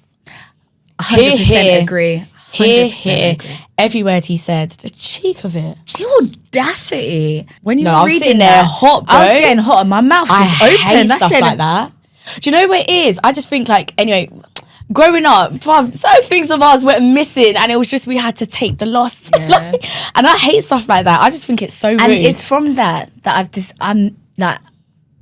100% Hear. agree. Hear, 100% hear. agree. Every word he said. The cheek of it. The audacity. When you No, were I was reading sitting there that, hot, I was bro. getting hot and my mouth just I opened. hate I stuff said, like that. Do you know what it is? I just think like, anyway, growing up, bruv, certain things of ours went missing, and it was just we had to take the loss. Yeah. And I hate stuff like that. I just think it's so rude. And it's from that I'm like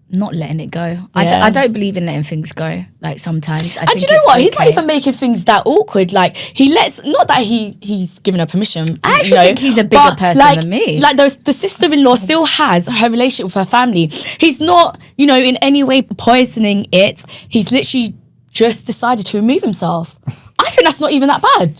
not letting it go. I don't believe in letting things go. Like sometimes, and you know what? He's not even making things that awkward. Like he lets, not that he's given her permission. I actually think he's a bigger person than me. Like the sister-in-law still has her relationship with her family. He's not, in any way poisoning it. He's literally just decided to remove himself. I think that's not even that bad.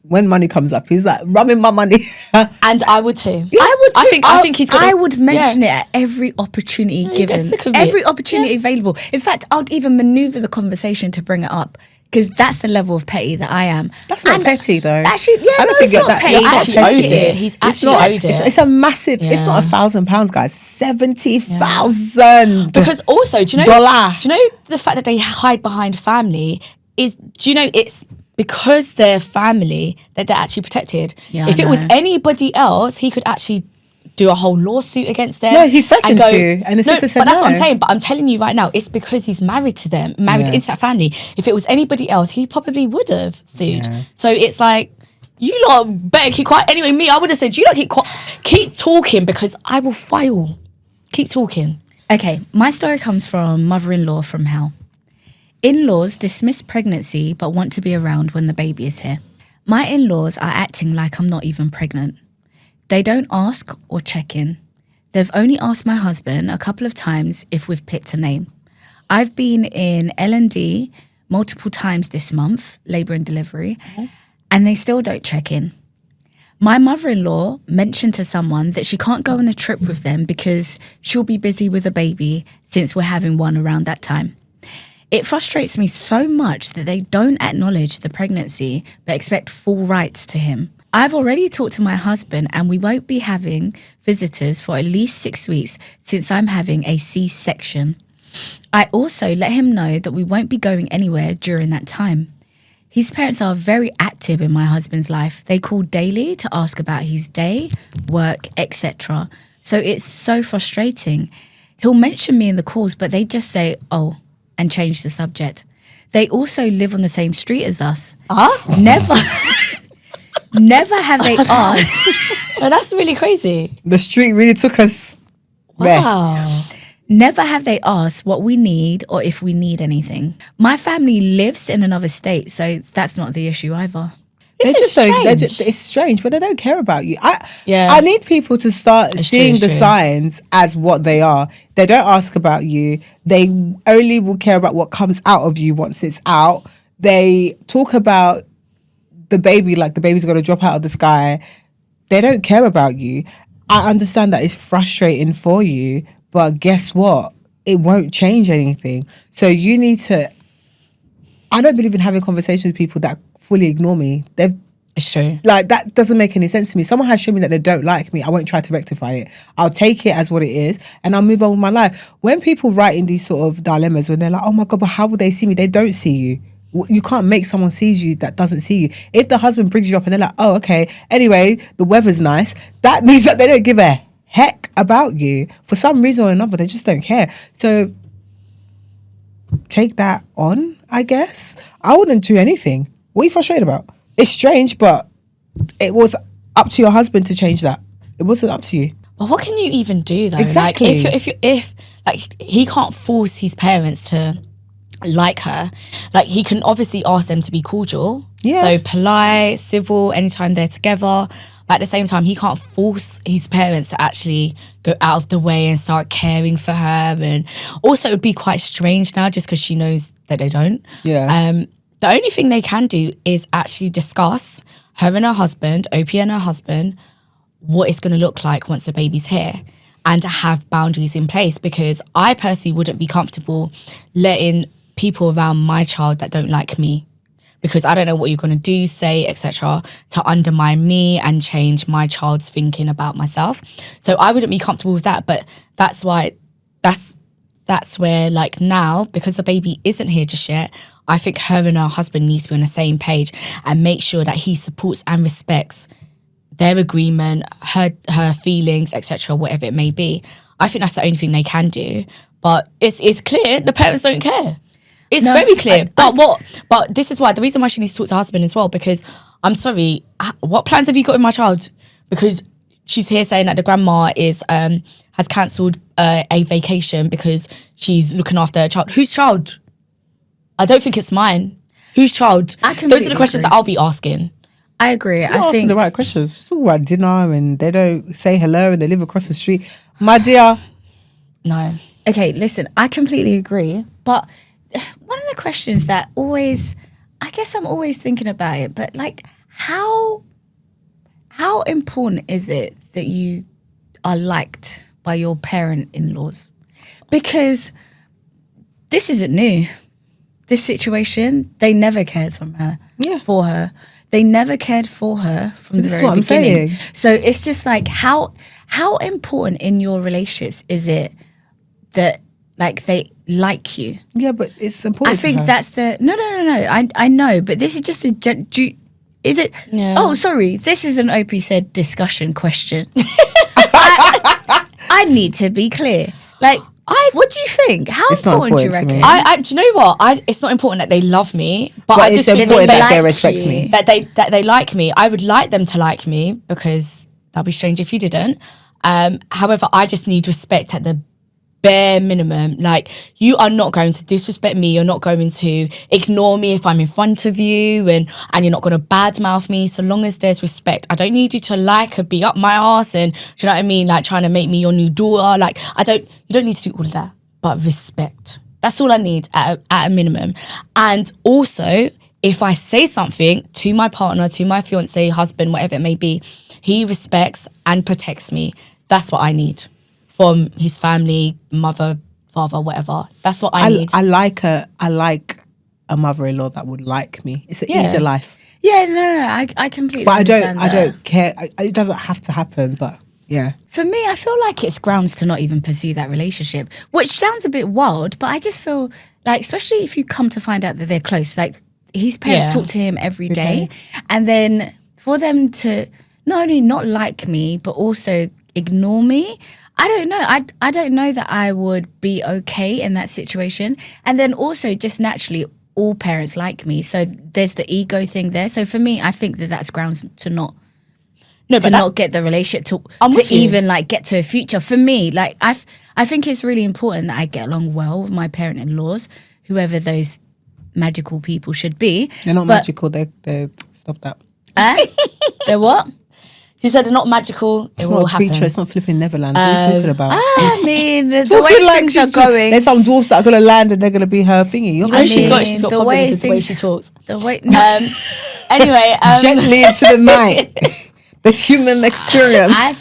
When money comes up, he's like, rubbing my money. And I would too. Yeah. I would too. I think he's got. I would mention it at every opportunity given. Every opportunity available. In fact, I would even maneuver the conversation to bring it up. Because that's the level of petty that I am. That's not petty though. Actually, yeah, I don't think it's not petty. He's actually owed it. He's actually owed it. It's a massive. It's not £1,000, guys. 70,000. Because also, do you know? Dollar. Do you know the fact that they hide behind family is? Do you know it's because they're family that they're actually protected. Yeah, if I it was know. anybody else, he could actually do a whole lawsuit against them. No, he threatened to, and the sister said but that's no. what I'm saying. But I'm telling you right now, it's because he's married to them, married into that family. If it was anybody else, he probably would have sued. Yeah. So it's like, you lot better keep quiet. Anyway, me, I would have said, you lot keep talking because I will file. Keep talking. Okay, my story comes from mother-in-law from hell. In-laws dismiss pregnancy but want to be around when the baby is here. My in-laws are acting like I'm not even pregnant. They don't ask or check in. They've only asked my husband a couple of times if we've picked a name. I've been in L&D multiple times this month, labour and delivery, and they still don't check in. My mother-in-law mentioned to someone that she can't go on a trip with them because she'll be busy with a baby since we're having one around that time. It frustrates me so much that they don't acknowledge the pregnancy but expect full rights to him. I've already talked to my husband and we won't be having visitors for at least 6 weeks since I'm having a C-section. I also let him know that we won't be going anywhere during that time. His parents are very active in my husband's life. They call daily to ask about his day, work, etc. So it's so frustrating. He'll mention me in the calls, but they just say, oh, and change the subject. They also live on the same street as us. Never have they asked. Oh, that's really crazy. The street really took us there. Wow. Never have they asked what we need or if we need anything. My family lives in another state, so that's not the issue either. It's strange, but they don't care about you. I need people to start seeing the signs as what they are. They don't ask about you. They only will care about what comes out of you once it's out. They talk about the baby like the baby's going to drop out of the sky. They don't care about you. I understand that it's frustrating for you, but guess what? It won't change anything. So you need to... I don't believe in having conversations with people that fully ignore me. It's true. Like, that doesn't make any sense to me. Someone has shown me that they don't like me. I won't try to rectify it. I'll take it as what it is and I'll move on with my life. When people write in these sort of dilemmas, when they're like, oh my God, but how will they see me? They don't see you. You can't make someone sees you that doesn't see you. If the husband brings you up and they're like, oh, okay, anyway, the weather's nice, that means that they don't give a heck about you. For some reason or another, they just don't care. So take that on, I guess. I wouldn't do anything. What are you frustrated about? It's strange, but it was up to your husband to change that. It wasn't up to you. Well, what can you even do though? Exactly. Like if he can't force his parents to like her, like he can obviously ask them to be cordial. Yeah. So polite, civil, anytime they're together. But at the same time, he can't force his parents to actually go out of the way and start caring for her. And also it would be quite strange now just because she knows that they don't. Yeah. The only thing they can do is actually discuss, her and her husband, Opie and her husband, what it's going to look like once the baby's here and to have boundaries in place, because I personally wouldn't be comfortable letting people around my child that don't like me, because I don't know what you're going to do, say, etc., to undermine me and change my child's thinking about myself. So I wouldn't be comfortable with that, but that's why that's where, like, now, because the baby isn't here just yet, I think her and her husband need to be on the same page and make sure that he supports and respects their agreement, her feelings, etc., whatever it may be. I think that's the only thing they can do. But it's clear the parents don't care. It's very clear. But this is why, the reason why she needs to talk to her husband as well, because I'm sorry, what plans have you got with my child? Because she's here saying that the grandma is has cancelled a vacation because she's looking after her child. Whose child? I don't think it's mine. Whose child? Those are the questions that I'll be asking. I agree. You're asking the right questions. It's all about dinner and they don't say hello and they live across the street. My dear. No. Okay, listen, I completely agree. But one of the questions that always, I guess I'm always thinking about it, but like how important is it that you are liked by your parent-in-laws? Because this isn't new. This situation, they never cared for her. They never cared for her from the very beginning. So it's just like how important in your relationships is it that like they like you? Yeah, but it's important. I think that's the no. I know, but this is just a is it? Yeah. Oh, sorry. This is an OP said discussion question. I need to be clear. Like, what do you think? How important do you reckon? Do you know what? It's not important that they love me, but I just it's important that they respect me. That they like me. I would like them to like me because that'd be strange if you didn't. However, I just need respect at the bare minimum. Like, you are not going to disrespect me. You're not going to ignore me if I'm in front of you, and you're not going to badmouth me. So long as there's respect, I don't need you to like or be up my ass and, do you know what I mean? Like trying to make me your new daughter. Like, you don't need to do all of that, but respect. That's all I need at a minimum. And also, if I say something to my partner, to my fiance, husband, whatever it may be, he respects and protects me. That's what I need from his family, mother, father, whatever. That's what I need. I like a mother-in-law that would like me. It's an easier life. Yeah, no, I completely understand that. I don't care. It doesn't have to happen, but yeah. For me, I feel like it's grounds to not even pursue that relationship, which sounds a bit wild, but I just feel like, especially if you come to find out that they're close, like his parents talk to him every day, and then for them to not only not like me, but also ignore me, I don't know. I don't know that I would be okay in that situation. And then also just naturally, all parents like me. So there's the ego thing there. So for me, I think that that's grounds to not get the relationship to even like get to a future. For me, like I think it's really important that I get along well with my parent-in-laws, whoever those magical people should be. They're not magical. They're stop that. They're what? He said they're not magical. It's it not will a creature. happen. It's not flipping Neverland. What are you talking about? I mean, the way things are going. There's some dwarfs that are going to land and they're going to be her thingy. She's got problems with the way she talks. Anyway, gently into the night. The human experience. I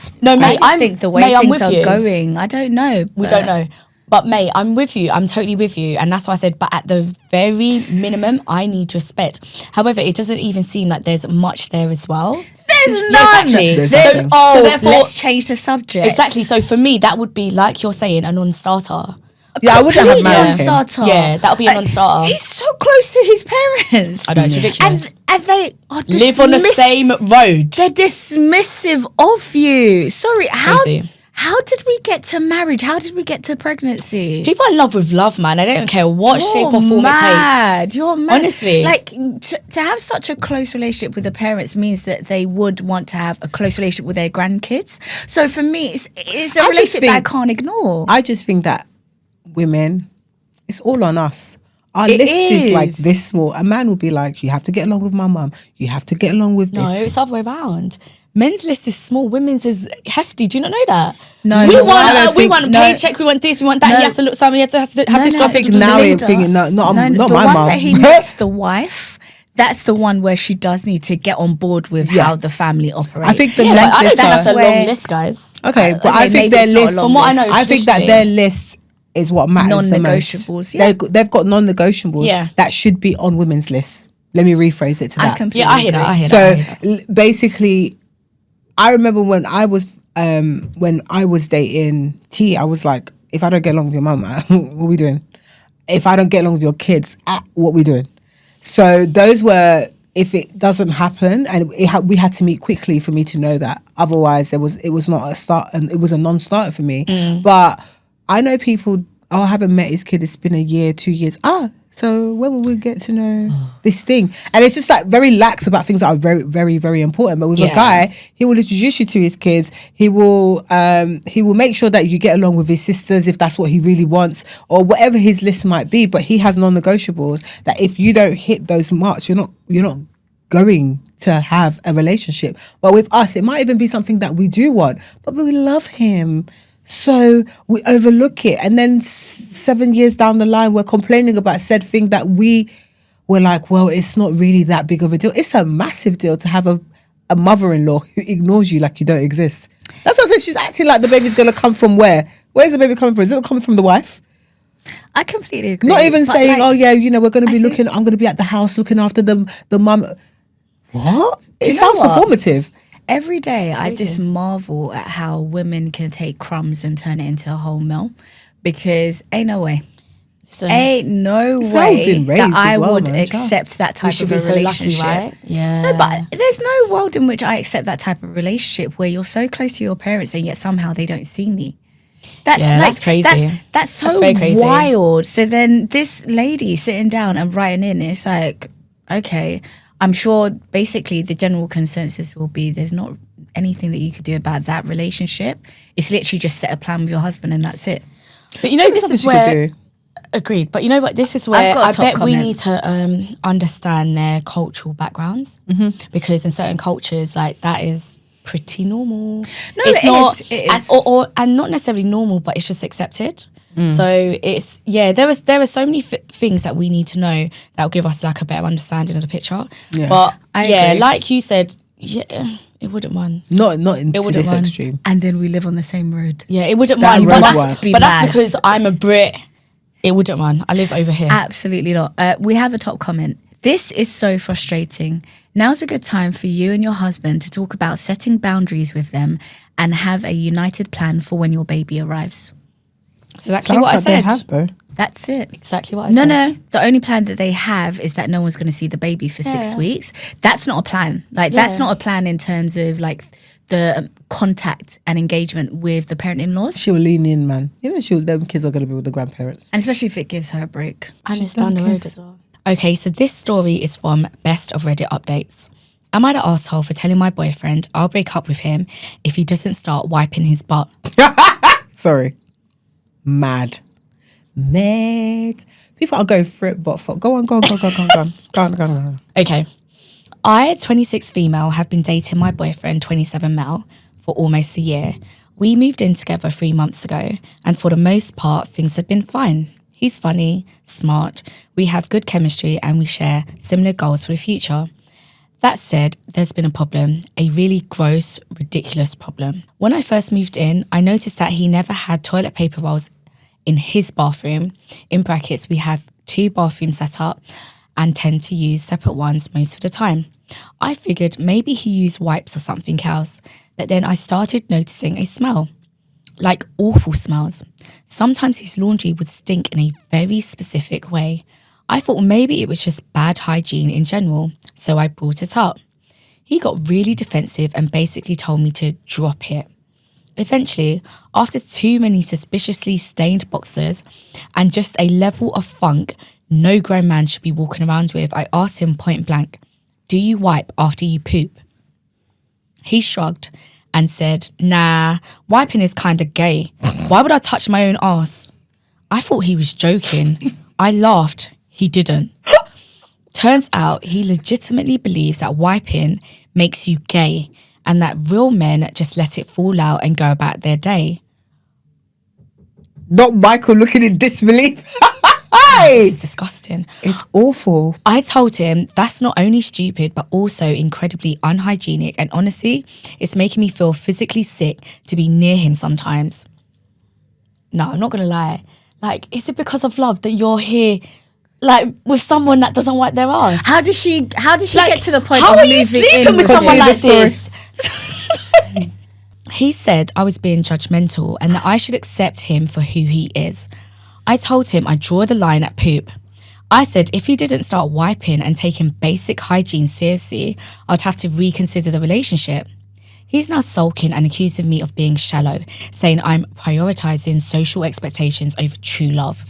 think the way things are going. I don't know. We don't know. But May, I'm with you. I'm totally with you. And that's why I said, but at the very minimum, I need respect. However, it doesn't even seem like there's much there as well. There's none. Exactly. So therefore, let's change the subject. Exactly. So for me, that would be, like you're saying, a non-starter. Yeah, I wouldn't have married him. Non-starter. Yeah, that would be a non-starter. He's so close to his parents. I know, it's ridiculous. And they are live on the same road. They're dismissive of you. Sorry, how did we get to marriage? How did we get to pregnancy? People are in love with love, man. They don't care what shape or form it takes. You're mad. Honestly. Like, to have such a close relationship with the parents means that they would want to have a close relationship with their grandkids. So for me, it's a relationship that I can't ignore. I just think that women, it's all on us. Our list is like this small. A man will be like, you have to get along with my mum. You have to get along with this. No, it's the other way around. Men's list is small, women's is hefty. Do you not know that? No, we want a paycheck, we want this, we want that. He has to look something, he has to have this job. I think now we're thinking, not my mum. The one that he makes the wife, that's the one where she does need to get on board with how the family operates. I think I don't think that's a long list, guys. Okay, but I think their list, from what I know, I think that their list is what matters the most. Non-negotiables, yeah. They've got non-negotiables that should be on women's lists. Let me rephrase it to that. I hear that. So basically, I remember when I was dating T, I was like, if I don't get along with your mum, what are we doing? If I don't get along with your kids, what are we doing? So those were, if it doesn't happen, and we had to meet quickly for me to know that. Otherwise, it was not a start, and it was a non-starter for me. But I know people oh, I haven't met his kid. It's been a year, 2 years. So when will we get to know this thing? And it's just like very lax about things that are very, very, very important. But with a guy, he will introduce you to his kids. He will make sure that you get along with his sisters if that's what he really wants, or whatever his list might be. But he has non-negotiables that if you don't hit those marks, you're not going to have a relationship. But with us, it might even be something that we do want, but we love him. So we overlook it. And then 7 years down the line, we're complaining about said thing that we were like, well, it's not really that big of a deal. It's a massive deal to have a mother-in-law who ignores you like you don't exist. That's what I said. She's acting like the baby's going to come from where? Where's the baby coming from? Is it coming from the wife? I completely agree. Not even saying, like, oh yeah, we're going to be I'm going to be at the house looking after the mum. What? It sounds performative. Every day I just marvel at how women can take crumbs and turn it into a whole meal, because ain't no way that I would accept that type of a relationship. So lucky, right? Yeah. No, but there's no world in which I accept that type of relationship where you're so close to your parents and yet somehow they don't see me. That's crazy. That's so very crazy. wild. So then this lady sitting down and writing in, it's like, okay, I'm sure basically the general consensus will be there's not anything that you could do about that relationship. It's literally just set a plan with your husband and that's it. But this is where... Agreed. But you know what? This is where I bet we need to understand their cultural backgrounds. Mm-hmm. Because in certain cultures, like, that is pretty normal. No, it is. And not necessarily normal, but it's just accepted. So it's there are so many things that we need to know that will give us like a better understanding of the picture. Yeah. But I agree. Like you said, it wouldn't run. Not into this extreme. And then we live on the same road. Yeah, it wouldn't run. But that's because I'm a Brit. It wouldn't run. I live over here. Absolutely not. We have a top comment. This is so frustrating. Now's a good time for you and your husband to talk about setting boundaries with them and have a united plan for when your baby arrives. That's exactly what I said. That's it. Exactly what I said. No. The only plan that they have is that no one's going to see the baby for 6 weeks. That's not a plan. That's not a plan in terms of like the contact and engagement with the parent-in-laws. She'll lean in, man. Them kids are going to be with the grandparents. And especially if it gives her a break. And it's down the road as well. Okay, so this story is from Best of Reddit Updates. Am I the arsehole for telling my boyfriend I'll break up with him if he doesn't start wiping his butt? Sorry. Mad. People are going for it, but go on. Okay. I, 26 female, have been dating my boyfriend, 27 male, for almost a year. We moved in together 3 months ago, and for the most part, things have been fine. He's funny, smart, we have good chemistry, and we share similar goals for the future. That said, there's been a problem, a really gross, ridiculous problem. When I first moved in, I noticed that he never had toilet paper rolls in his bathroom. In brackets, we have 2 bathrooms set up and tend to use separate ones most of the time. I figured maybe he used wipes or something else, but then I started noticing a smell, like awful smells. Sometimes his laundry would stink in a very specific way. I thought maybe it was just bad hygiene in general, so I brought it up. He got really defensive and basically told me to drop it. Eventually, after too many suspiciously stained boxers and just a level of funk no grown man should be walking around with, I asked him point blank, do you wipe after you poop? He shrugged and said, nah, wiping is kind of gay. Why would I touch my own arse? I thought he was joking. I laughed. He didn't. Turns out he legitimately believes that wiping makes you gay and that real men just let it fall out and go about their day. Not Michael looking in disbelief. This is disgusting. It's awful. I told him that's not only stupid, but also incredibly unhygienic. And honestly, it's making me feel physically sick to be near him sometimes. No, I'm not going to lie. Like, is it because of love that you're here, like, with someone that doesn't wipe their ass? How does she like, get to the point of moving in? How are you sleeping with someone like this? He said I was being judgmental and that I should accept him for who he is. I told him I'd draw the line at poop. I said if he didn't start wiping and taking basic hygiene seriously, I'd have to reconsider the relationship. He's now sulking and accusing me of being shallow, saying I'm prioritizing social expectations over true love.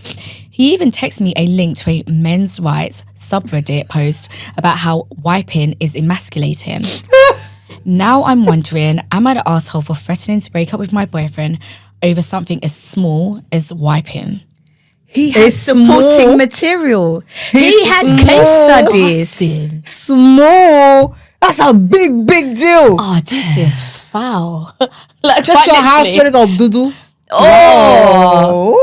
He even texted me a link to a men's rights subreddit post about how wiping is emasculating. Now I'm wondering, am I the asshole for threatening to break up with my boyfriend over something as small as wiping? He has supporting material. He has case studies. Small. That's a big deal. Oh, this is foul. Like, Just your house smelling of doodoo. Oh.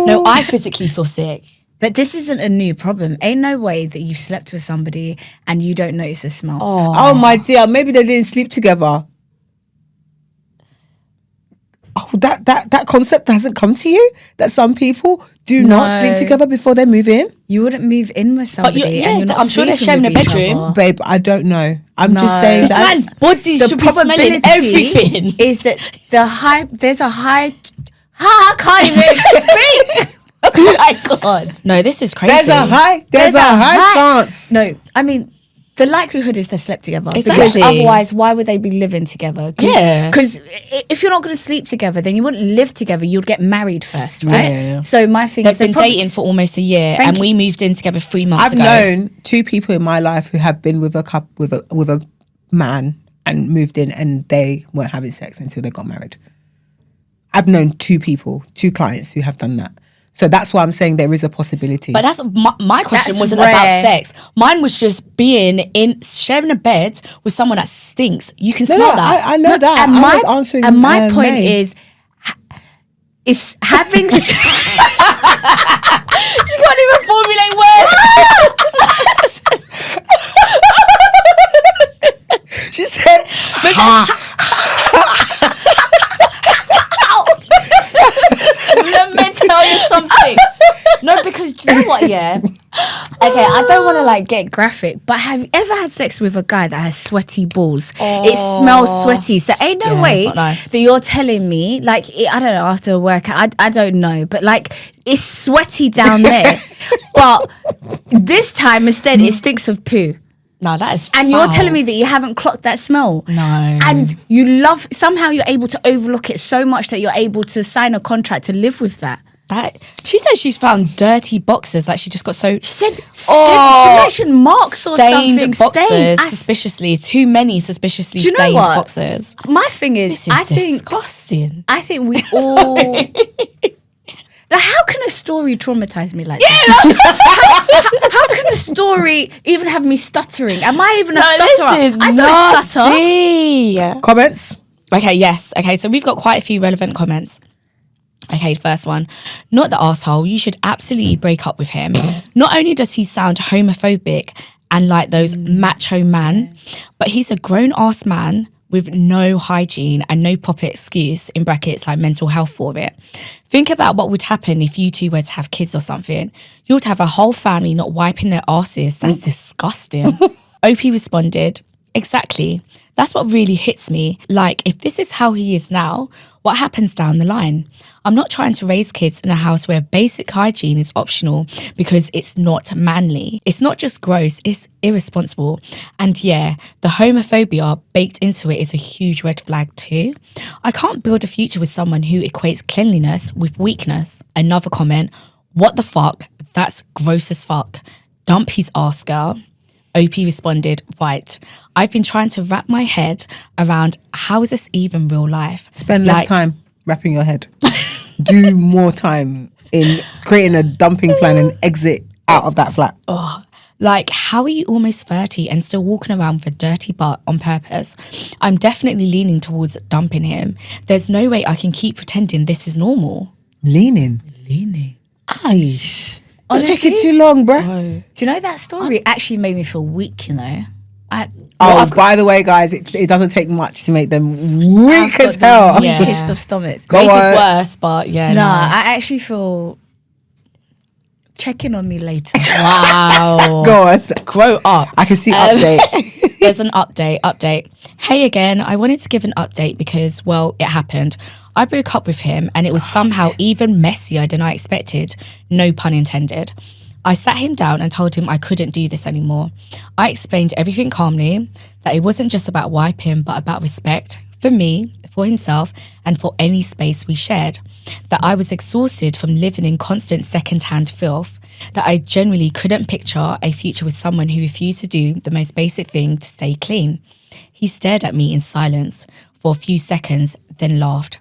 No, I physically feel sick. But this isn't a new problem. Ain't no way that you've slept with somebody and you don't notice a smell. Oh my dear, maybe they didn't sleep together. Oh, that concept hasn't come to you? That some people do not sleep together before they move in? You wouldn't move in with somebody and you're not I'm sure they're sharing a bedroom. Babe, I don't know. I'm just saying This that man's body should be smelling everything. Is that there's a high... I can't even speak. Oh my God. No, this is crazy. there's a high chance. No, I mean, the likelihood is they slept together. Exactly. Because otherwise, why would they be living together? Yeah. Because if you're not going to sleep together, then you wouldn't live together. You'd get married first, right? Yeah. So my thing They've is... been dating for almost a year and we moved in together 3 months I've ago. known 2 people in my life who have been with a couple with a man and moved in and they weren't having sex until they got married. I've known 2 people, 2 clients who have done that. So that's why I'm saying there is a possibility. But that's my question That's wasn't rare. about sex. Mine was just being in sharing a bed with someone that stinks. You can smell that. I know that. And I was answering. And my point May. is having... She can't even formulate words. She said, Let me tell you something. No, because do you know what, yeah? Okay, I don't want to like get graphic, but have you ever had sex with a guy that has sweaty balls? It smells sweaty. So ain't no way not nice. that you're telling me, like, I don't know, after work, I don't know, but like, it's sweaty down there. But this time instead, it stinks of poo. No, that is And foul. you're telling me that you haven't clocked that smell. No. And somehow you're able to overlook it so much that you're able to sign a contract to live with that. She said she's found dirty boxes. Like she just got so... She said, Oh, she mentioned marks or stained something. boxes, Stained. suspicious. Too many suspiciously Do you know stained what? boxes. My thing is, This is disgusting. I think we all... Like, how can a story traumatize me like that? How can a story even have me stuttering? Am I even a stutterer? I don't stutter. comments. Okay, yes. Okay, so we've got quite a few relevant comments. Okay, first one. Not the arsehole. You should absolutely break up with him. Not only does he sound homophobic and like those macho man, but he's a grown-ass man with no hygiene and no proper excuse, in brackets, like mental health for it. Think about what would happen if you 2 were to have kids or something. You would have a whole family not wiping their asses. That's disgusting. OP responded, exactly. That's what really hits me. Like, if this is how he is now, what happens down the line? I'm not trying to raise kids in a house where basic hygiene is optional because it's not manly. It's not just gross, it's irresponsible. And yeah, the homophobia baked into it is a huge red flag too. I can't build a future with someone who equates cleanliness with weakness. Another comment, what the fuck? That's gross as fuck. Dump his ass, girl. OP responded, right, I've been trying to wrap my head around how is this even real life? Spend less time wrapping your head. Do more time in creating a dumping plan and exit out of that flat. Like, how are you almost 30 and still walking around with a dirty butt on purpose? I'm definitely leaning towards dumping him. There's no way I can keep pretending this is normal. Leaning. Aish. You're taking too long, bruh. Do you know that story actually made me feel weak, you know? By the way, guys, it doesn't take much to make them weak as hell. Yeah. Weakest of stomachs. Go Grace on. is worse, but yeah. No, I actually feel... Check in on me later. Wow. Go on. Grow up. I can see update. There's an update. Hey again, I wanted to give an update because, well, it happened. I broke up with him and it was somehow even messier than I expected. No pun intended. I sat him down and told him I couldn't do this anymore. I explained everything calmly, that it wasn't just about wiping, but about respect for me, for himself, and for any space we shared. That I was exhausted from living in constant second-hand filth, that I generally couldn't picture a future with someone who refused to do the most basic thing to stay clean. He stared at me in silence for a few seconds, then laughed,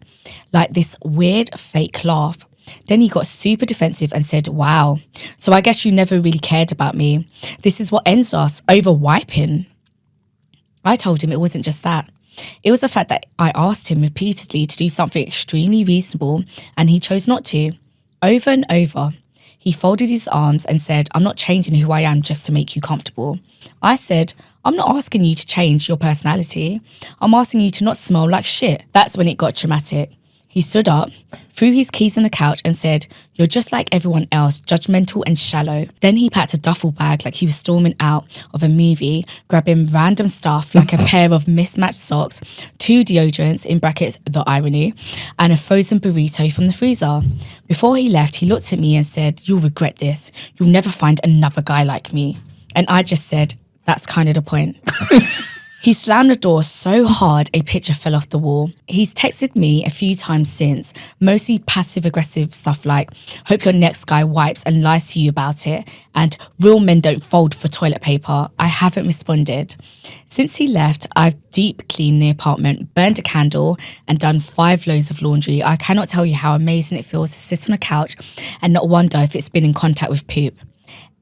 like this weird fake laugh. Then he got super defensive and said, wow, so I guess you never really cared about me. This is what ends us, over wiping. I told him it wasn't just that. It was the fact that I asked him repeatedly to do something extremely reasonable and he chose not to. Over and over, he folded his arms and said, I'm not changing who I am just to make you comfortable. I said, I'm not asking you to change your personality. I'm asking you to not smell like shit. That's when it got dramatic. He stood up, threw his keys on the couch and said, you're just like everyone else, judgmental and shallow. Then he packed a duffel bag like he was storming out of a movie, grabbing random stuff like a pair of mismatched socks, 2 deodorants, in brackets, the irony, and a frozen burrito from the freezer. Before he left, he looked at me and said, you'll regret this. You'll never find another guy like me. And I just said, that's kind of the point. He slammed the door so hard a picture fell off the wall. He's texted me a few times since, mostly passive-aggressive stuff like, hope your next guy wipes and lies to you about it, and real men don't fold for toilet paper. I haven't responded. Since he left, I've deep cleaned the apartment, burned a candle, and done 5 loads of laundry. I cannot tell you how amazing it feels to sit on a couch and not wonder if it's been in contact with poop.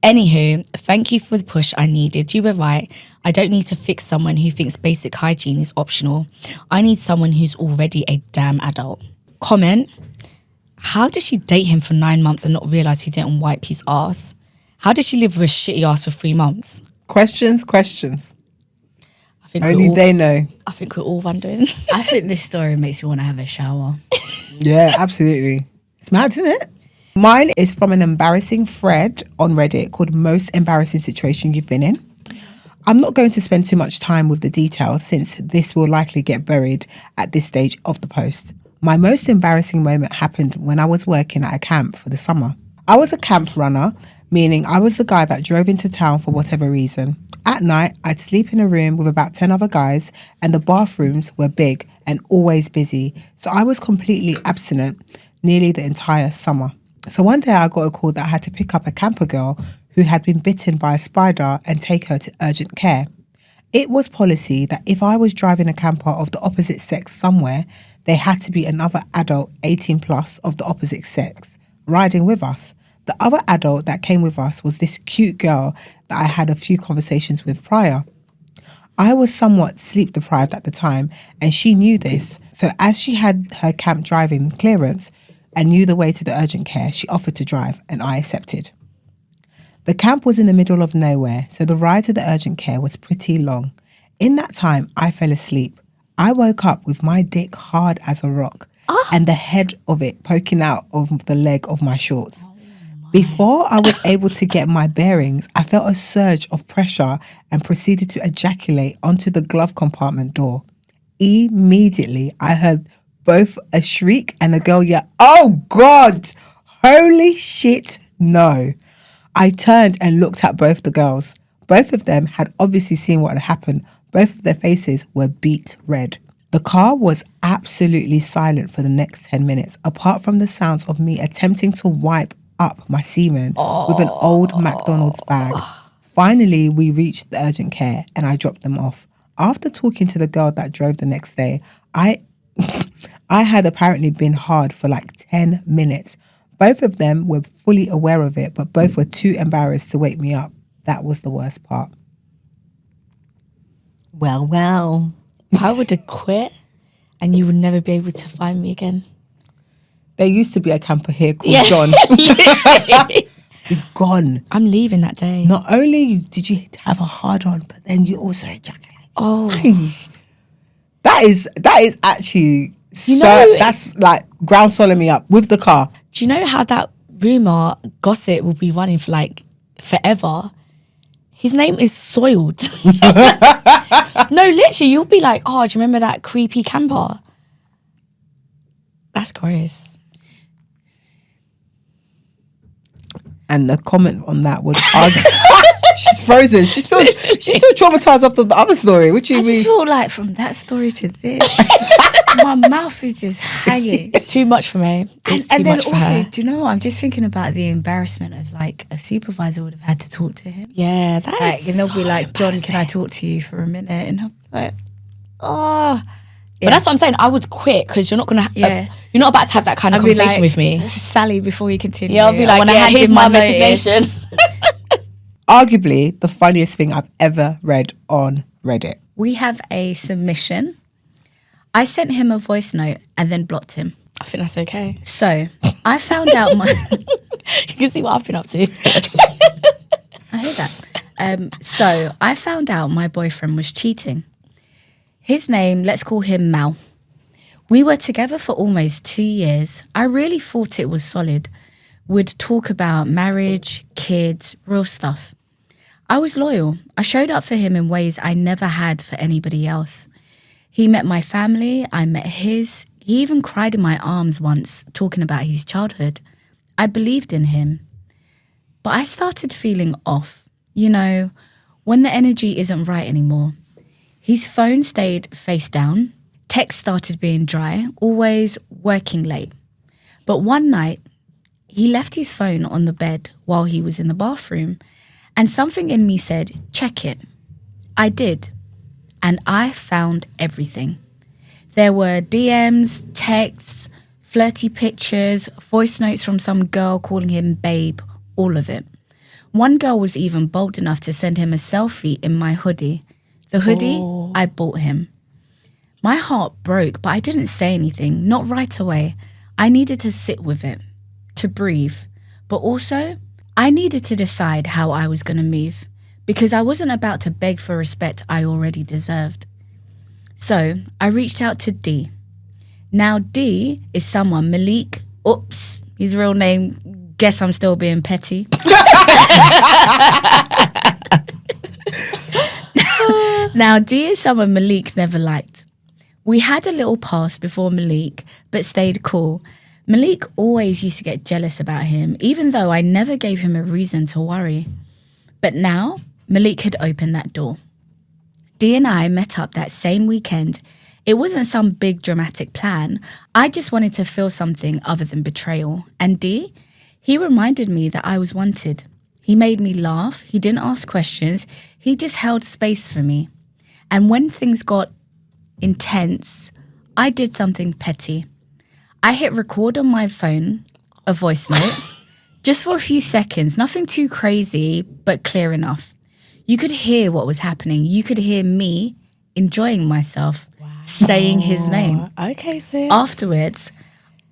Anywho, thank you for the push I needed. You were right. I don't need to fix someone who thinks basic hygiene is optional. I need someone who's already a damn adult. Comment, how did she date him for 9 months and not realise he didn't wipe his ass? How did she live with a shitty ass for 3 months? Questions. I think Only they know. I think we're all wondering. I think this story makes me want to have a shower. Yeah, absolutely. It's mad, isn't it? Mine is from an embarrassing thread on Reddit called Most Embarrassing Situation You've Been In. I'm not going to spend too much time with the details since this will likely get buried at this stage of the post. My most embarrassing moment happened when I was working at a camp for the summer. I was a camp runner, meaning I was the guy that drove into town for whatever reason. At night, I'd sleep in a room with about 10 other guys and the bathrooms were big and always busy, so I was completely abstinent nearly the entire summer. So one day I got a call that I had to pick up a camper girl who had been bitten by a spider and take her to urgent care. It was policy that if I was driving a camper of the opposite sex somewhere, there had to be another adult 18 plus of the opposite sex riding with us. The other adult that came with us was this cute girl that I had a few conversations with prior. I was somewhat sleep deprived at the time and she knew this. So as she had her camp driving clearance and knew the way to the urgent care, she offered to drive and I accepted. The camp was in the middle of nowhere, so the ride to the urgent care was pretty long. In that time, I fell asleep. I woke up with my dick hard as a rock and the head of it poking out of the leg of my shorts. Before I was able to get my bearings, I felt a surge of pressure and proceeded to ejaculate onto the glove compartment door. Immediately, I heard both a shriek and a girl yell, "Oh God! Holy shit, no." I turned and looked at both the girls. Both of them had obviously seen what had happened. Both of their faces were beet red. The car was absolutely silent for the next 10 minutes, apart from the sounds of me attempting to wipe up my semen with an old McDonald's bag. Finally, we reached the urgent care and I dropped them off. After talking to the girl that drove the next day, I had apparently been hard for like 10 minutes. Both of them were fully aware of it, but both were too embarrassed to wake me up. That was the worst part. Well. I would have quit and you would never be able to find me again. There used to be a camper here called John. You're gone. I'm leaving that day. Not only did you have a hard on, but then you also ejaculate. Oh. That is actually that's like ground swallowing me up with the car. Do you know how that rumour gossip will be running for like forever? His name is Soiled. No, literally, you'll be like, oh, do you remember that creepy camper? That's gross. and the comment on that was, she's frozen. She's still traumatized after the other story. What do you I mean? just feel like from that story to this, my mouth is just hanging. It's too much for me. It's too And then much for also, her. do you know what? I'm just thinking about the embarrassment of like a supervisor would have had to talk to him. Yeah, that Like, is and they'll be so like, John, can I embarrassing. talk to you for a minute? And I'm like, oh. But that's what I'm saying. I would quit because you're not gonna. Yeah. You're not about to have that kind of I'll be conversation like, with me. Sally, before you continue. Yeah, I'll be I like, wanna yeah, hand here's in my notice. resignation. Arguably the funniest thing I've ever read on Reddit. We have a submission. I sent him a voice note and then blocked him. I think that's okay. So I found out You can see what I've been up to. I hear that. So I found out my boyfriend was cheating. His name, let's call him Mal. We were together for almost 2 years. I really thought it was solid. We'd talk about marriage, kids, real stuff. I was loyal. I showed up for him in ways I never had for anybody else. He met my family, I met his. He even cried in my arms once, talking about his childhood. I believed in him. But I started feeling off. You know, when the energy isn't right anymore. His phone stayed face down. Text started being dry, always working late. But one night, he left his phone on the bed while he was in the bathroom, and something in me said, check it. I did, and I found everything. There were DMs, texts, flirty pictures, voice notes from some girl calling him babe, all of it. One girl was even bold enough to send him a selfie in my hoodie. The hoodie I bought him. My heart broke, but I didn't say anything, not right away. I needed to sit with it, to breathe. But also, I needed to decide how I was going to move, because I wasn't about to beg for respect I already deserved. So, I reached out to D. Now, D is someone Malik, oops, his real name, guess I'm still being petty. Now, D is someone Malik never liked. We had a little past before Malik, but stayed cool. Malik always used to get jealous about him, even though I never gave him a reason to worry. But now, Malik had opened that door. D and I met up that same weekend. It wasn't some big dramatic plan. I just wanted to feel something other than betrayal. And D, he reminded me that I was wanted. He made me laugh. He didn't ask questions. He just held space for me. And when things got intense, I did something petty. I hit record on my phone, a voice note, just for a few seconds, nothing too crazy, but clear enough. You could hear what was happening. You could hear me enjoying myself, saying his name. Okay, sis. Afterwards,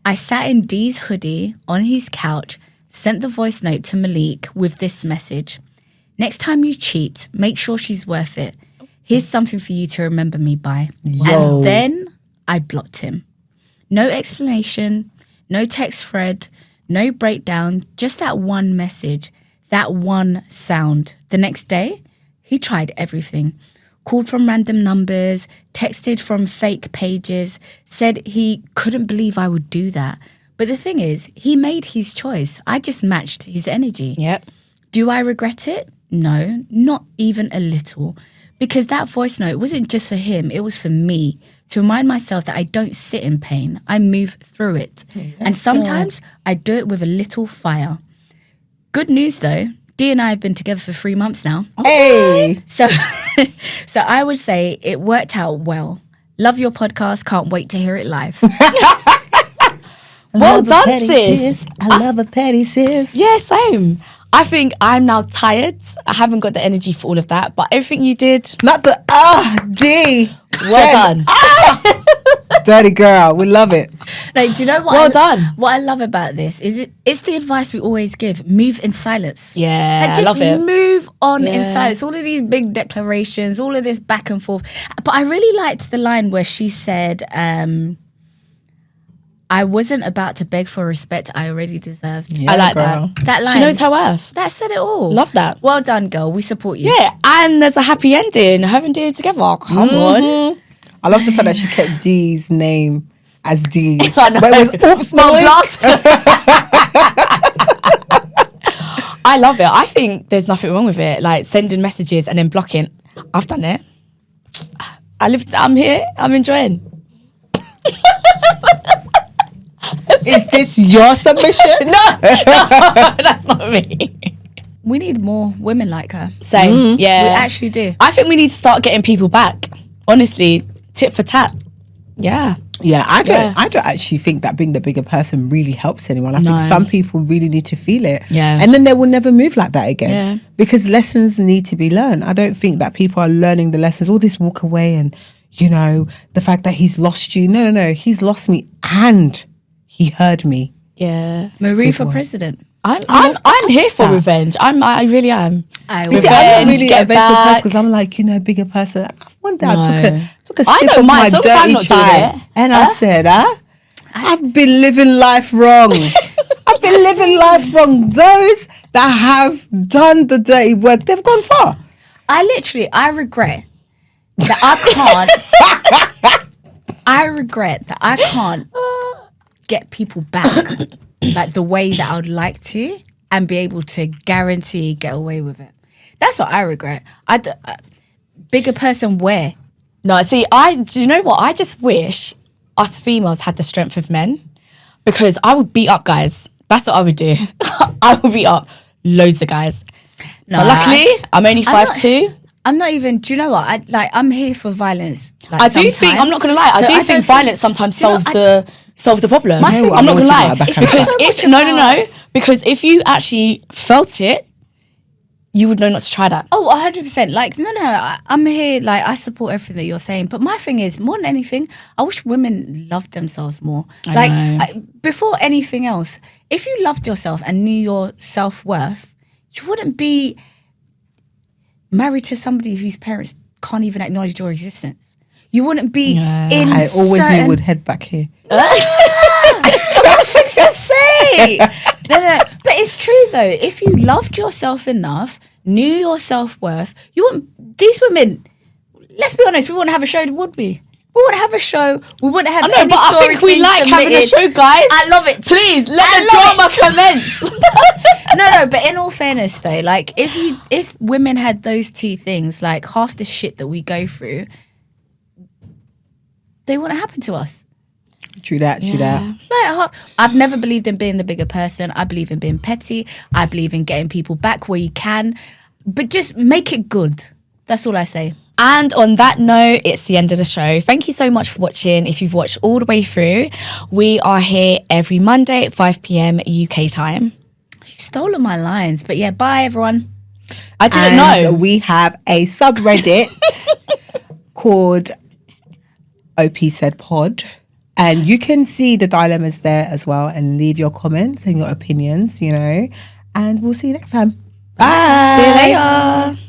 I sat in D's hoodie on his couch, sent the voice note to Malik with this message. Next time you cheat, make sure she's worth it. Here's something for you to remember me by. Yo. And then I blocked him. No explanation, no text thread, no breakdown, just that one message, that one sound. The next day, he tried everything. Called from random numbers, texted from fake pages, said he couldn't believe I would do that. But the thing is, he made his choice. I just matched his energy. Yep. Do I regret it? No, not even a little. Because that voice note wasn't just for him, it was for me. To remind myself that I don't sit in pain, I move through it. And sometimes I do it with a little fire. Good news though, D and I have been together for 3 months now. Hey, So so I would say it worked out well. Love your podcast, can't wait to hear it live. Well done, sis. I love a petty sis. Yeah, same. I think I'm now tired. I haven't got the energy for all of that, but everything you did, Not the D. well done. Dirty girl. We love it. Like, do you know what? Well done. What I love about this is it's the advice we always give: move in silence. Yeah, Like, I just love it. move on in Yeah. silence. All of these big declarations, all of this back and forth. But I really liked the line where she said, "I wasn't about to beg for respect I already deserved." Yeah, I like girl. that. That line. She knows her worth. That said it all. Love that. Well done, girl. We support you. Yeah, and there's a happy ending. Her and D together. Come on. I love the fact that she kept D's name as D. I know. But it was oops, No, Malik. blast. I love it. I think there's nothing wrong with it. Like sending messages and then blocking. I've done it. I'm here. I'm enjoying. Is this your submission? No, that's not me. We need more women like her. Same. Yeah. We actually do. I think we need to start getting people back. Honestly, tit for tat. Yeah. Yeah, I don't actually think that being the bigger person really helps anyone. I think No. some people really need to feel it. Yeah. And then they will never move like that again. Yeah. Because lessons need to be learned. I don't think that people are learning the lessons. All this walk away and, you know, the fact that he's lost you. No. He's lost me and he heard me. Yeah. Marie good for one. president. I'm here for revenge. I really am. You see, I'm not Revenge, really get a vengeful person back. because I'm like, you know, bigger person. One day I No. took a I sip don't of mind, my as long as I'm dirty not doing chai it. and I said, I've been living life wrong. I've been living life wrong. Those that have done the dirty work, they've gone far. I regret that I can't get people back like the way that I would like to and be able to guarantee get away with it. That's what I regret. Bigger person where? No, see, do you know what? I just wish us females had the strength of men because I would beat up guys. That's what I would do. I would beat up loads of guys. No, But luckily, I'm only 5'2". I'm not even. Do you know what? I'm here for violence. Like, I do think, I'm not going to lie, I do think violence sometimes solves the problem. My thing I'm not is- going to lie. It's Because so if, much no, about- because if you actually felt it, you would know not to try that. Oh, 100%. Like, no, I'm here. Like, I support everything that you're saying. But my thing is, more than anything, I wish women loved themselves more. I know. Before anything else, if you loved yourself and knew your self-worth, you wouldn't be married to somebody whose parents can't even acknowledge your existence. You wouldn't be in I always knew would head back here. What things to say? No. But it's true though. If you loved yourself enough, knew your self-worth, you wouldn't. These women, let's be honest, we wouldn't have a show, would we? We wouldn't have a show. We wouldn't have I know, any but I stories think we being like having a submitted. show, guys. I love it. Please, let I the love drama commence. No, but in all fairness though, like if women had those two things, like half the shit that we go through, they wouldn't happen to us. True that. Like, I've never believed in being the bigger person. I believe in being petty. I believe in getting people back where you can, but just make it good. That's all I say. And on that note, it's the end of the show. Thank you so much for watching. If you've watched all the way through, we are here every Monday at 5 p.m. UK time. She's stolen my lines, but yeah, bye everyone. I didn't And know. we have a subreddit called OP Said Pod. And you can see the dilemmas there as well and leave your comments and your opinions, you know. And we'll see you next time. Bye. See you later.